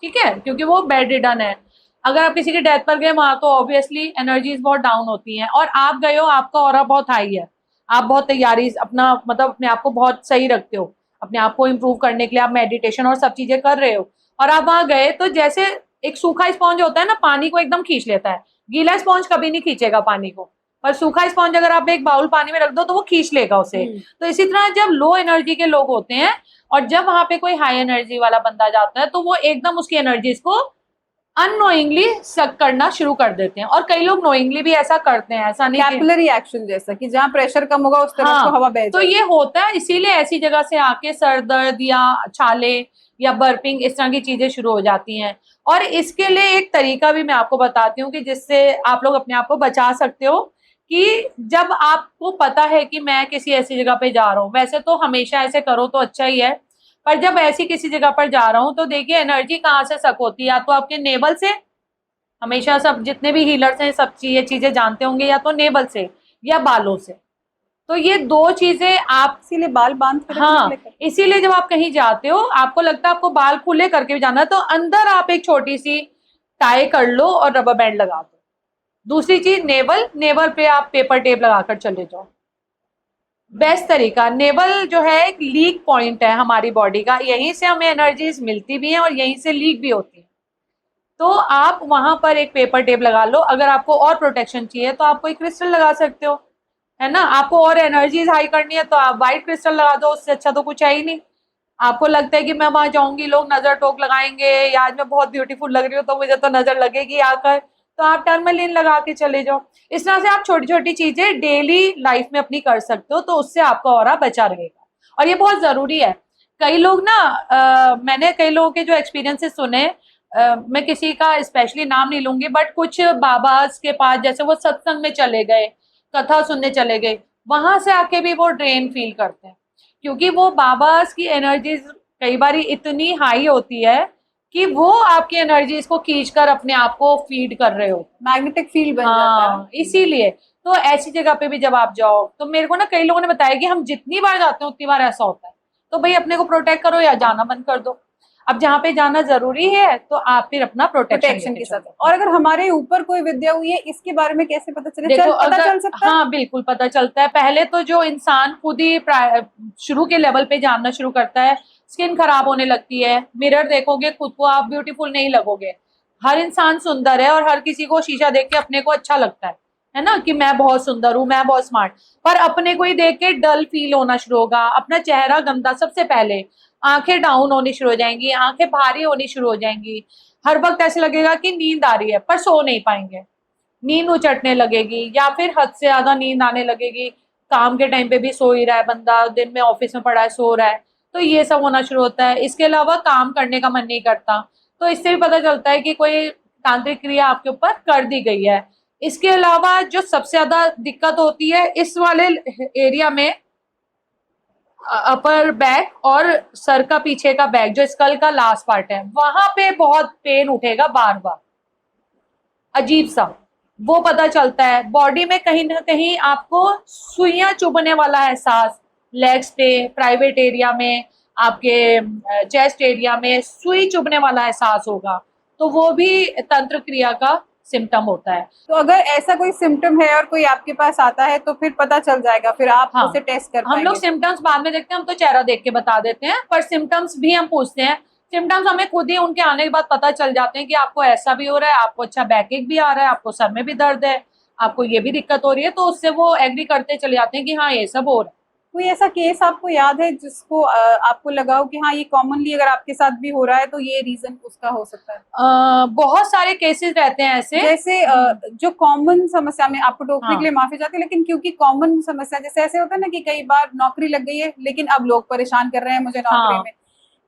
ठीक है, क्योंकि वो बेड रिडन है। अगर आप किसी की डेथ पर गए वहां तो ऑब्वियसली एनर्जीज बहुत डाउन होती हैं, और आप गए हो, आपका ऑरा बहुत हाई है, आप बहुत तैयारी अपना मतलब अपने आप को बहुत सही रखते हो, अपने आप को इम्प्रूव करने के लिए आप मेडिटेशन और सब चीजें कर रहे हो, और आप वहां गए तो जैसे एक सूखा स्पॉन्ज होता है ना, पानी को एकदम खींच लेता है, गीला स्पॉन्ज कभी नहीं खींचेगा पानी को, पर सूखा स्पॉन्ज अगर आप एक बाउल पानी में रख दो तो वो खींच लेगा उसे। तो इसी तरह जब लो एनर्जी के लोग होते हैं और जब वहां पे कोई हाई एनर्जी वाला बंदा जाता है तो वो एकदम उसकी एनर्जीज को अननोइंगली सक करना शुरू कर देते हैं, और कई लोग नोइंगली भी ऐसा करते हैं, ऐसा नहीं कि कैपिलरी एक्शन जैसा कि जहाँ प्रेशर कम होगा उस तरफ को हवा बह तो जाएगी। ये होता है, इसीलिए ऐसी जगह से आके सर दर्द या छाले या बर्पिंग इस तरह की चीजें शुरू हो जाती हैं। और इसके लिए एक तरीका भी मैं आपको बताती हूँ कि जिससे आप लोग अपने आप को बचा सकते हो, कि जब आपको पता है कि मैं किसी ऐसी जगह पे जा रहा हूँ, वैसे तो हमेशा ऐसे करो तो अच्छा ही है, पर जब ऐसी किसी जगह पर जा रहा हूँ तो देखिए एनर्जी कहाँ से सक होती है, या तो आपके नेबल से, हमेशा सब जितने भी हीलर्स हैं सब ये चीजें जानते होंगे, या तो नेबल से या बालों से। तो ये दो चीजें आप, इसीलिए बाल बांध के रखने के लिए हाँ, इसीलिए जब आप कहीं जाते हो आपको लगता है आपको बाल खुले करके भी जाना है तो अंदर आप एक छोटी सी टाई कर लो और रबर बैंड लगा दो। दूसरी चीज, नेवल, नेवल पे आप पेपर टेप लगाकर चले जाओ। बेस्ट तरीका, नेवल जो है एक लीक पॉइंट है हमारी बॉडी का, यहीं से हमें एनर्जीज मिलती भी हैं और यहीं से लीक भी होती है। तो आप वहां पर एक पेपर टेप लगा लो। अगर आपको और प्रोटेक्शन चाहिए तो आप कोई क्रिस्टल लगा सकते हो, है ना। आपको और एनर्जीज हाई करनी है तो आप व्हाइट क्रिस्टल लगा दो, उससे अच्छा तो कुछ है ही नहीं। आपको लगता है कि मैं वहां जाऊंगी लोग नजर टोक लगाएंगे या आज मैं बहुत ब्यूटीफुल लग रही हूँ तो मुझे तो नजर लगेगी आकर, तो आप टर्मलिन लगा के चले जाओ। इस तरह से आप छोटी छोटी चीजें डेली लाइफ में अपनी कर सकते हो, तो उससे आपका ऑरा बचा रहेगा, और ये बहुत जरूरी है। कई लोग ना मैंने कई लोगों के जो एक्सपीरियंसेस सुने, मैं किसी का स्पेशली नाम नहीं लूंगी, बट कुछ बाबास के पास जैसे वो सत्संग में चले गए, कथा सुनने चले गए, वहां से आके भी वो ड्रेन फील करते हैं, क्योंकि वो बाबास की एनर्जीज कई बार इतनी हाई होती है कि वो आपकी एनर्जीज को खींचकर अपने आप को फीड कर रहे हो। मैग्नेटिक फील्ड बन जाता है। इसीलिए तो ऐसी जगह पे भी जब आप जाओ तो मेरे को ना कई लोगों ने बताया कि हम जितनी बार जाते हैं उतनी बार ऐसा होता है, तो भाई अपने को प्रोटेक्ट करो या जाना बंद कर दो। अब जहाँ पे जाना जरूरी है तो आप फिर अपना प्रोटेक्शन के साथ। और अगर हमारे ऊपर कोई विद्या हुई है इसके बारे में कैसे पता चले? देखो, पता चल सकता है? हाँ बिल्कुल पता चलता है। पहले तो जो इंसान खुद ही शुरू के लेवल पे जानना शुरू करता है, स्किन खराब होने लगती है, मिरर देखोगे खुद को आप ब्यूटीफुल नहीं लगोगे। हर इंसान सुंदर है और हर किसी को शीशा देख के अपने को अच्छा लगता है ना, कि मैं बहुत सुंदर हूँ, मैं बहुत स्मार्ट, पर अपने को ही देख के डल फील होना शुरू होगा, अपना चेहरा गंदा, सबसे पहले आंखें डाउन होनी शुरू हो जाएंगी, आंखें भारी होनी शुरू हो जाएंगी, हर वक्त ऐसे लगेगा कि नींद आ रही है पर सो नहीं पाएंगे, नींद उचटने लगेगी या फिर हद से ज्यादा नींद आने लगेगी, काम के टाइम पे भी सो ही रहा है बंदा, दिन में ऑफिस में पड़ा है सो रहा है, तो ये सब होना शुरू होता है। इसके अलावा काम करने का मन नहीं करता, तो इससे भी पता चलता है कि कोई तांत्रिक क्रिया आपके ऊपर कर दी गई है। इसके अलावा जो सबसे ज्यादा दिक्कत होती है इस वाले एरिया में, अपर बैक और सर का पीछे का बैक, जो स्कल का लास्ट पार्ट है, वहां पे बहुत पेन उठेगा बार बार, अजीब सा, वो पता चलता है। बॉडी में कहीं ना कहीं आपको सुइयां चुभने वाला एहसास, लेग्स पे, प्राइवेट एरिया में, आपके चेस्ट एरिया में सुई चुभने वाला एहसास होगा, तो वो भी तंत्र क्रिया का सिम्टम होता है। तो अगर ऐसा कोई सिम्टम है और कोई आपके पास आता है तो फिर पता चल जाएगा, फिर आप उसे टेस्ट कर पाएंगे। हम लोग सिम्टम्स बाद में देखते हैं, हम तो चेहरा देख के बता देते हैं, पर सिम्टम्स भी हम पूछते हैं। सिम्टम्स हमें खुद ही उनके आने के बाद पता चल जाते हैं कि आपको ऐसा भी हो रहा है, आपको अच्छा बैकएक भी आ रहा है, आपको सर में भी दर्द है, आपको ये भी दिक्कत हो रही है, तो उससे वो एग्री करते चले जाते हैं कि हाँ ये सब हो रहा है। कोई ऐसा केस आपको याद है जिसको आपको लगा हो कि हाँ ये कॉमनली अगर आपके साथ भी हो रहा है तो ये रीजन उसका हो सकता है? बहुत सारे केसेस रहते हैं ऐसे, जैसे जो कॉमन समस्या में आपको टोकने के लिए माफी चाहती है, लेकिन क्योंकि कॉमन समस्या जैसे ऐसे होता है ना कि कई बार नौकरी लग गई है लेकिन अब लोग परेशान कर रहे हैं मुझे नौकरी में,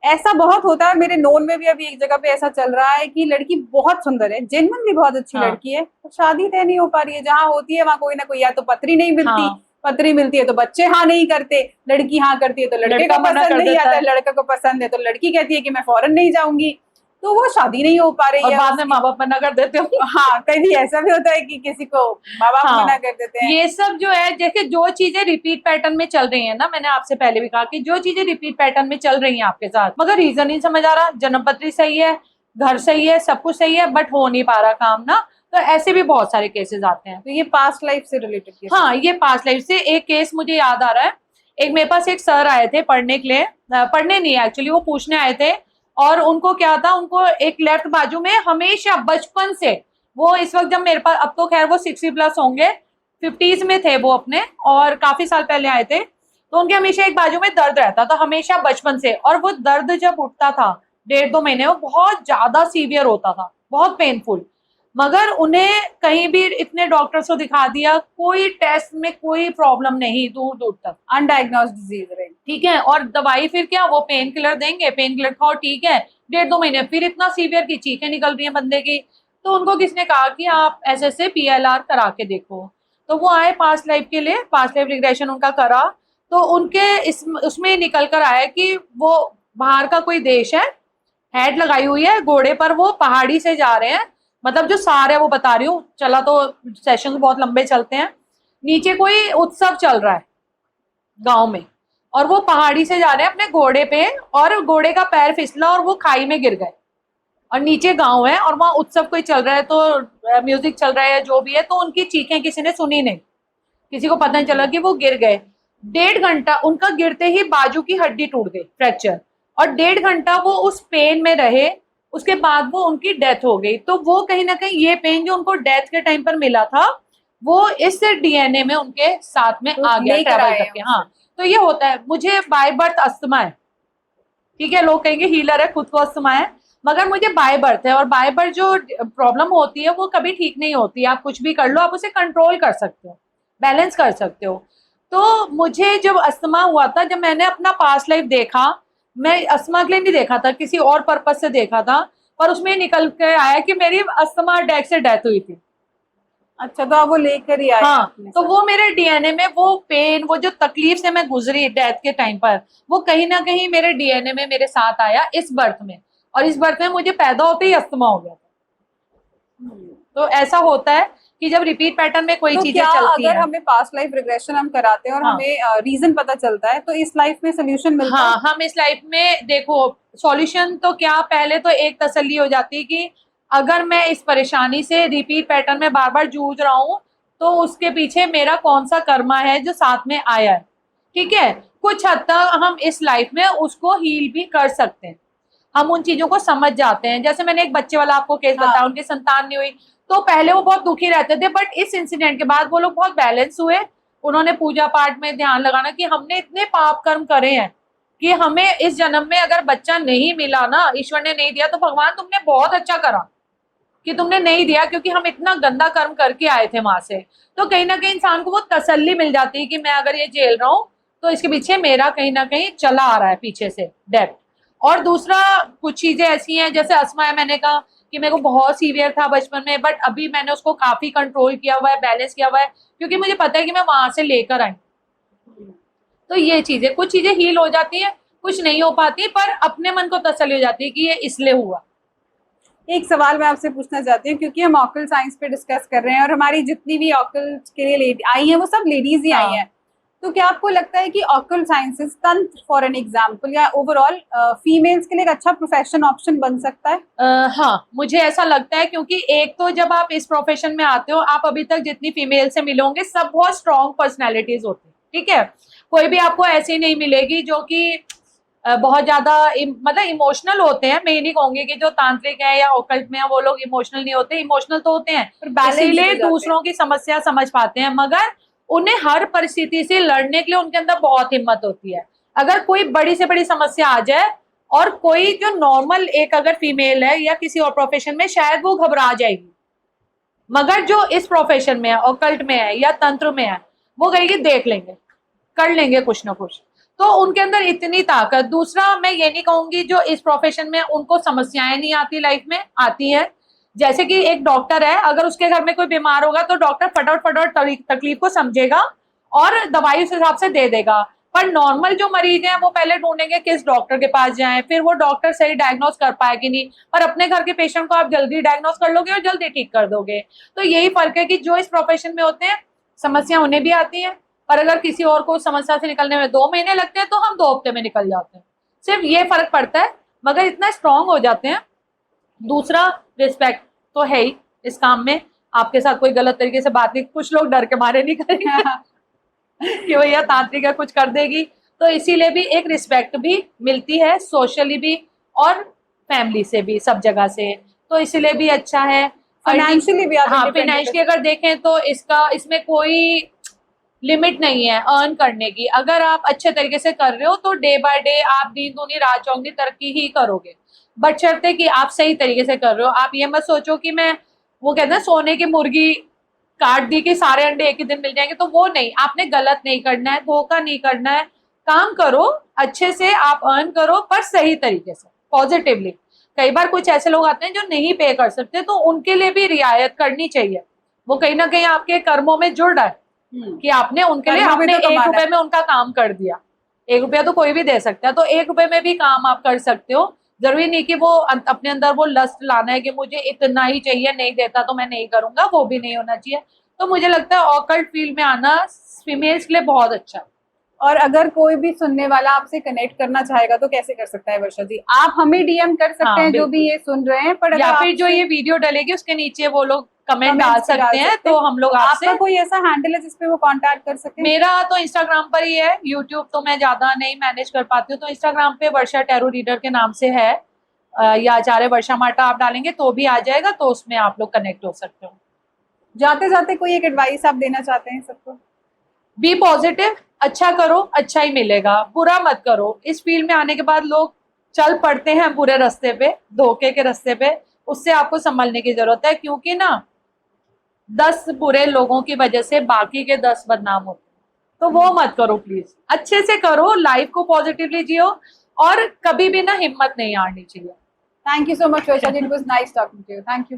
ऐसा बहुत होता है, मेरे नोन में भी अभी एक जगह पे ऐसा चल रहा है कि लड़की बहुत सुंदर है, जेन्युइनली बहुत अच्छी हाँ लड़की है, तो शादी तय नहीं हो पा रही है। जहाँ होती है वहां कोई ना कोई, या तो पत्री नहीं मिलती, हाँ, पत्री मिलती है तो बच्चे हाँ नहीं करते, लड़की हाँ करती है तो लड़के लड़का को मना पसंद कर नहीं देता आता है, है लड़का को पसंद है तो लड़की कहती है कि मैं फॉरेन नहीं जाऊंगी, तो वो शादी नहीं हो पा रही और है बाद में उसकी। माँ बाप मना कर देते हो। हाँ, कभी ऐसा भी होता है कि किसी को माँ बाप मना हाँ, कर देते हैं। ये सब जो है, जैसे जो चीजें रिपीट पैटर्न में चल रही है ना, मैंने आपसे पहले भी कहा कि जो चीजें रिपीट पैटर्न में चल रही हैं आपके साथ, मगर रीजन नहीं समझ आ रहा, जन्म पत्री सही है, घर सही है, सब कुछ सही है, बट हो नहीं पा रहा काम ना, तो ऐसे भी बहुत सारे केसेस आते हैं। तो ये पास्ट लाइफ से रिलेटेड केस? हाँ, ये पास्ट लाइफ से एक केस मुझे याद आ रहा है। एक मेरे पास एक सर आए थे पढ़ने के लिए, पढ़ने नहीं एक्चुअली, वो पूछने आए थे। और उनको क्या था, उनको एक लेफ्ट बाजू में हमेशा बचपन से, वो इस वक्त जब मेरे पास, अब तो खैर वो 60+ होंगे, 50s में थे वो अपने, और काफी साल पहले आए थे। तो उनके हमेशा एक बाजू में दर्द रहता था, हमेशा बचपन से, और वो दर्द जब उठता था 1.5-2 महीने, वो बहुत ज्यादा सीवियर होता था, बहुत पेनफुल। मगर उन्हें कहीं भी इतने डॉक्टर्स को दिखा दिया, कोई टेस्ट में कोई प्रॉब्लम नहीं, दूर दूर तक, अनडायग्नोस्ड डिजीज है। ठीक है। और दवाई फिर क्या, वो पेन किलर देंगे, पेन किलर खाओ, ठीक है, 1.5-2 महीने फिर इतना सीवियर की चीखें निकल रही हैं बंदे की। तो उनको किसने कहा कि आप ऐसे PLR करा के देखो। तो वो आए पास्ट लाइफ के लिए, पास्ट लाइफ रिग्रेशन उनका करा, तो उनके इस उसमें निकल कर आया कि वो बाहर का कोई देश है, हेड लगाई हुई है घोड़े पर, वो पहाड़ी से जा रहे हैं, मतलब जो सार है वो बता रही हूँ, चला तो सेशन बहुत लंबे चलते हैं। नीचे कोई उत्सव चल रहा है गांव में, और वो पहाड़ी से जा रहे हैं अपने घोड़े पे, और घोड़े का पैर फिसला और वो खाई में गिर गए, और नीचे गांव है और वहां उत्सव कोई चल रहा है, तो म्यूजिक चल रहा है जो भी है, तो उनकी चीखें किसी ने सुनी नहीं, किसी को पता नहीं चला कि वो गिर गए। 1.5 घंटा उनका गिरते ही बाजू की हड्डी टूट गई, फ्रैक्चर, और 1.5 घंटा वो उस पेन में रहे, उसके बाद वो उनकी डेथ हो गई। तो वो कहीं ना कहीं ये पेन जो उनको डेथ के टाइम पर मिला था, वो इस DNA में उनके साथ में तो आ गया, लेकर ट्रेवल आए करके। हैं हाँ, तो ये होता है। मुझे बाय बर्थ अस्थमा है, ठीक है, लोग कहेंगे हीलर है, खुद को अस्थमा है, मगर मुझे बाय बर्थ है, और बाय बर्थ जो प्रॉब्लम होती है वो कभी ठीक नहीं होती, आप कुछ भी कर लो, आप उसे कंट्रोल कर सकते हो, बैलेंस कर सकते हो। तो मुझे जब अस्थमा हुआ था, जब मैंने अपना पास्ट लाइफ देखा, मैं अस्थमा के लिए नहीं देखा था, किसी और पर्पज से देखा था, पर उसमें निकल के आया कि मेरी अस्थमा अटैक से डेथ हुई थी। अच्छा, तो आप वो लेकर ही आए हैं हाँ, अपने तो साथ? वो मेरे DNA में, वो पेन, वो जो तकलीफ से मैं गुजरी डेथ के टाइम पर, वो कहीं ना कहीं मेरे DNA में मेरे साथ आया इस बर्थ में, और इस बर्थ में मुझे पैदा होते ही अस्थमा हो गया था। तो ऐसा होता है कि जब रिपीट पैटर्न में कोई तो चीजें क्या चलती अगर हैं। हमें पास्ट लाइफ रिग्रेशन हम कराते हैं और हाँ, हमें रीजन पता चलता है, तो इस लाइफ में सोल्यूशन मिलता है? हाँ, हम इस लाइफ में देखो, सॉल्यूशन तो क्या, पहले तो एक तसल्ली हो जाती है कि अगर मैं इस परेशानी से रिपीट पैटर्न में बार बार जूझ रहा हूँ, तो उसके पीछे मेरा कौन सा कर्मा है जो साथ में आया है, ठीक है। कुछ हद तक हम इस लाइफ में उसको हील भी कर सकते हैं, हम उन चीजों को समझ जाते हैं। जैसे मैंने एक बच्चे वाला आपको केस बताया, उनकी संतान नहीं हुई, तो पहले वो बहुत दुखी रहते थे, बट इस इंसिडेंट के बाद वो लोग बहुत बैलेंस हुए, उन्होंने पूजा पाठ में ध्यान लगाना कि हमने इतने पाप कर्म करे हैं कि हमें इस जन्म में अगर बच्चा नहीं मिला ना, ईश्वर ने नहीं दिया, तो भगवान तुमने बहुत अच्छा करा कि तुमने नहीं दिया, क्योंकि हम इतना गंदा कर्म करके आए थे वहां से। तो कहीं ना कहीं इंसान को वो तसल्ली मिल जाती है कि मैं अगर ये झेल रहा हूँ, तो इसके पीछे मेरा कहीं ना कहीं चला आ रहा है पीछे से डेप्थ। और दूसरा, कुछ चीजें ऐसी हैं, जैसे अस्थमा है, मैंने कहा कि मेरे को बहुत सीवियर था बचपन में, बट अभी मैंने उसको काफी कंट्रोल किया हुआ है, बैलेंस किया हुआ है, क्योंकि मुझे पता है कि मैं वहां से लेकर आई। तो ये चीजें, कुछ चीजें हील हो जाती है, कुछ नहीं हो पाती, पर अपने मन को तसल्ली हो जाती है कि ये इसलिए हुआ। एक सवाल मैं आपसे पूछना चाहती हूँ, क्योंकि हम ऑकल्ट साइंस पे डिस्कस कर रहे हैं और हमारी जितनी भी ऑकल्ट के लिए आई हैं वो सब लेडीज ही आई हैं, तो क्या आपको लगता है कि ऑकल्ट साइंसेस, तंत्र फॉर एन एग्जांपल, या ओवरऑल फीमेल्स के लिए एक अच्छा प्रोफेशन ऑप्शन बन सकता है? हाँ, मुझे ऐसा लगता है, क्योंकि एक तो जब आप इस प्रोफेशन में आते हो, आप अभी तक जितनी फीमेल से मिले होंगे, सब बहुत स्ट्रॉन्ग पर्सनैलिटीज होती है, ठीक है। कोई भी आपको ऐसी नहीं मिलेगी जो कि बहुत ज्यादा मतलब इमोशनल होते हैं। मैं ये नहीं कहूंगी कि जो तांत्रिक है या ओकल्ट में है वो लोग इमोशनल नहीं होते, इमोशनल तो होते हैं, इसीलिए दूसरों की समस्या समझ पाते हैं, मगर उन्हें हर परिस्थिति से लड़ने के लिए उनके अंदर बहुत हिम्मत होती है। अगर कोई बड़ी से बड़ी समस्या आ जाए, और कोई जो नॉर्मल एक अगर फीमेल है या किसी और प्रोफेशन में, शायद वो घबरा जाएगी, मगर जो इस प्रोफेशन में है, ऑकल्ट में है या तंत्र में है, वो कहेगी देख लेंगे, कर लेंगे कुछ ना कुछ। तो उनके अंदर इतनी ताकत। दूसरा, मैं ये नहीं कहूंगी जो इस प्रोफेशन में उनको समस्याएं नहीं आती, लाइफ में आती है। जैसे कि एक डॉक्टर है, अगर उसके घर में कोई बीमार होगा तो डॉक्टर फटाफट तकलीफ को समझेगा और दवाई उस हिसाब से दे देगा। पर नॉर्मल जो मरीज हैं वो पहले ढूंढेंगे किस डॉक्टर के पास जाएं, फिर वो डॉक्टर सही डायग्नोस कर पाए कि नहीं। पर अपने घर के पेशेंट को आप जल्दी डायग्नोस कर लोगे और जल्दी ठीक कर दोगे। तो यही फर्क है कि जो इस प्रोफेशन में होते हैं समस्या उन्हें भी आती है, पर अगर किसी और को समस्या से निकलने में 2 महीने लगते हैं तो हम 2 हफ्ते में निकल जाते हैं। सिर्फ ये फर्क पड़ता है, मगर इतना स्ट्रांग हो जाते हैं। दूसरा, रिस्पेक्ट तो है ही इस काम में। आपके साथ कोई गलत तरीके से बात नहीं, कुछ लोग डर के मारे नहीं करेंगे कि भैया तांत्रिका कुछ कर देगी। तो इसीलिए भी एक रिस्पेक्ट भी मिलती है, सोशली भी और फैमिली से भी, सब जगह से। तो इसीलिए भी अच्छा है। फाइनेंशियली भी आप हाँ, independent फाइनेंशियली अगर देखें तो इसमें कोई लिमिट नहीं है अर्न करने की। अगर आप अच्छे तरीके से कर रहे हो तो डे बाय डे आप दिन दूनी रात चौगुनी तरक्की ही करोगे, बशर्ते कि आप सही तरीके से कर रहे हो। आप ये मत सोचो कि मैं, वो कहते हैं सोने की मुर्गी काट दी कि सारे अंडे एक ही दिन मिल जाएंगे, तो वो नहीं। आपने गलत नहीं करना है, धोखा नहीं करना है। काम करो अच्छे से, आप अर्न करो, पर सही तरीके से, पॉजिटिवली। कई बार कुछ ऐसे लोग आते हैं जो नहीं पे कर सकते, तो उनके लिए भी रियायत करनी चाहिए। वो कहीं ना कहीं आपके कर्मों में जुड़ रहा है कि आपने उनके लिए कर्मों में आपने तो 1 कमाना रुपए में उनका काम कर दिया। 1 रुपया तो कोई भी दे सकता है, तो 1 रुपए में भी काम आप कर सकते हो। जरूरी नहीं कि वो अपने अंदर वो लस्ट लाना है कि मुझे इतना ही चाहिए, नहीं देता तो मैं नहीं करूंगा, वो भी नहीं होना चाहिए। तो मुझे लगता है ऑकल्ट फील्ड में आना फीमेल्स के लिए बहुत अच्छा है। और अगर कोई भी सुनने वाला आपसे कनेक्ट करना चाहेगा तो कैसे कर सकता है वर्षा जी? आप हमें डीएम कर सकते हाँ, हैं जो भी बिल्कुल। ये सुन रहे हैं, पर अगर या फिर जो आपसे ये वीडियो डलेगी उसके नीचे वो लोग कमेंट डाल comments भी सकते हैं, तो हम लोग आपका आपसे। कोई ऐसा हैंडल है जिसपे वो कांटेक्ट कर सके? मेरा तो इंस्टाग्राम पर ही है, यूट्यूब तो मैं ज्यादा नहीं मैनेज कर पाती हूँ, तो इंस्टाग्राम पे वर्षा टैरो रीडर के नाम से है, या आचार्य वर्षा माटा आप डालेंगे तो भी आ जाएगा, तो उसमें आप लोग कनेक्ट हो सकते हो। जाते जाते कोई एक एडवाइस आप देना चाहते हैं सबको? बी पॉजिटिव, अच्छा करो, अच्छा ही मिलेगा, बुरा मत करो। इस फील्ड में आने के बाद लोग चल पड़ते हैं बुरे रास्ते पे, धोखे के रास्ते पे, उससे आपको संभलने की जरूरत है। क्योंकि ना 10 बुरे लोगों की वजह से बाकी के 10 बदनाम होते हैं। तो वो मत करो प्लीज, अच्छे से करो, लाइफ को पॉजिटिवली जियो, और कभी भी ना हिम्मत नहीं हारनी चाहिए। Thank you so much Varsha ji, it was nice talking to you. Thank you.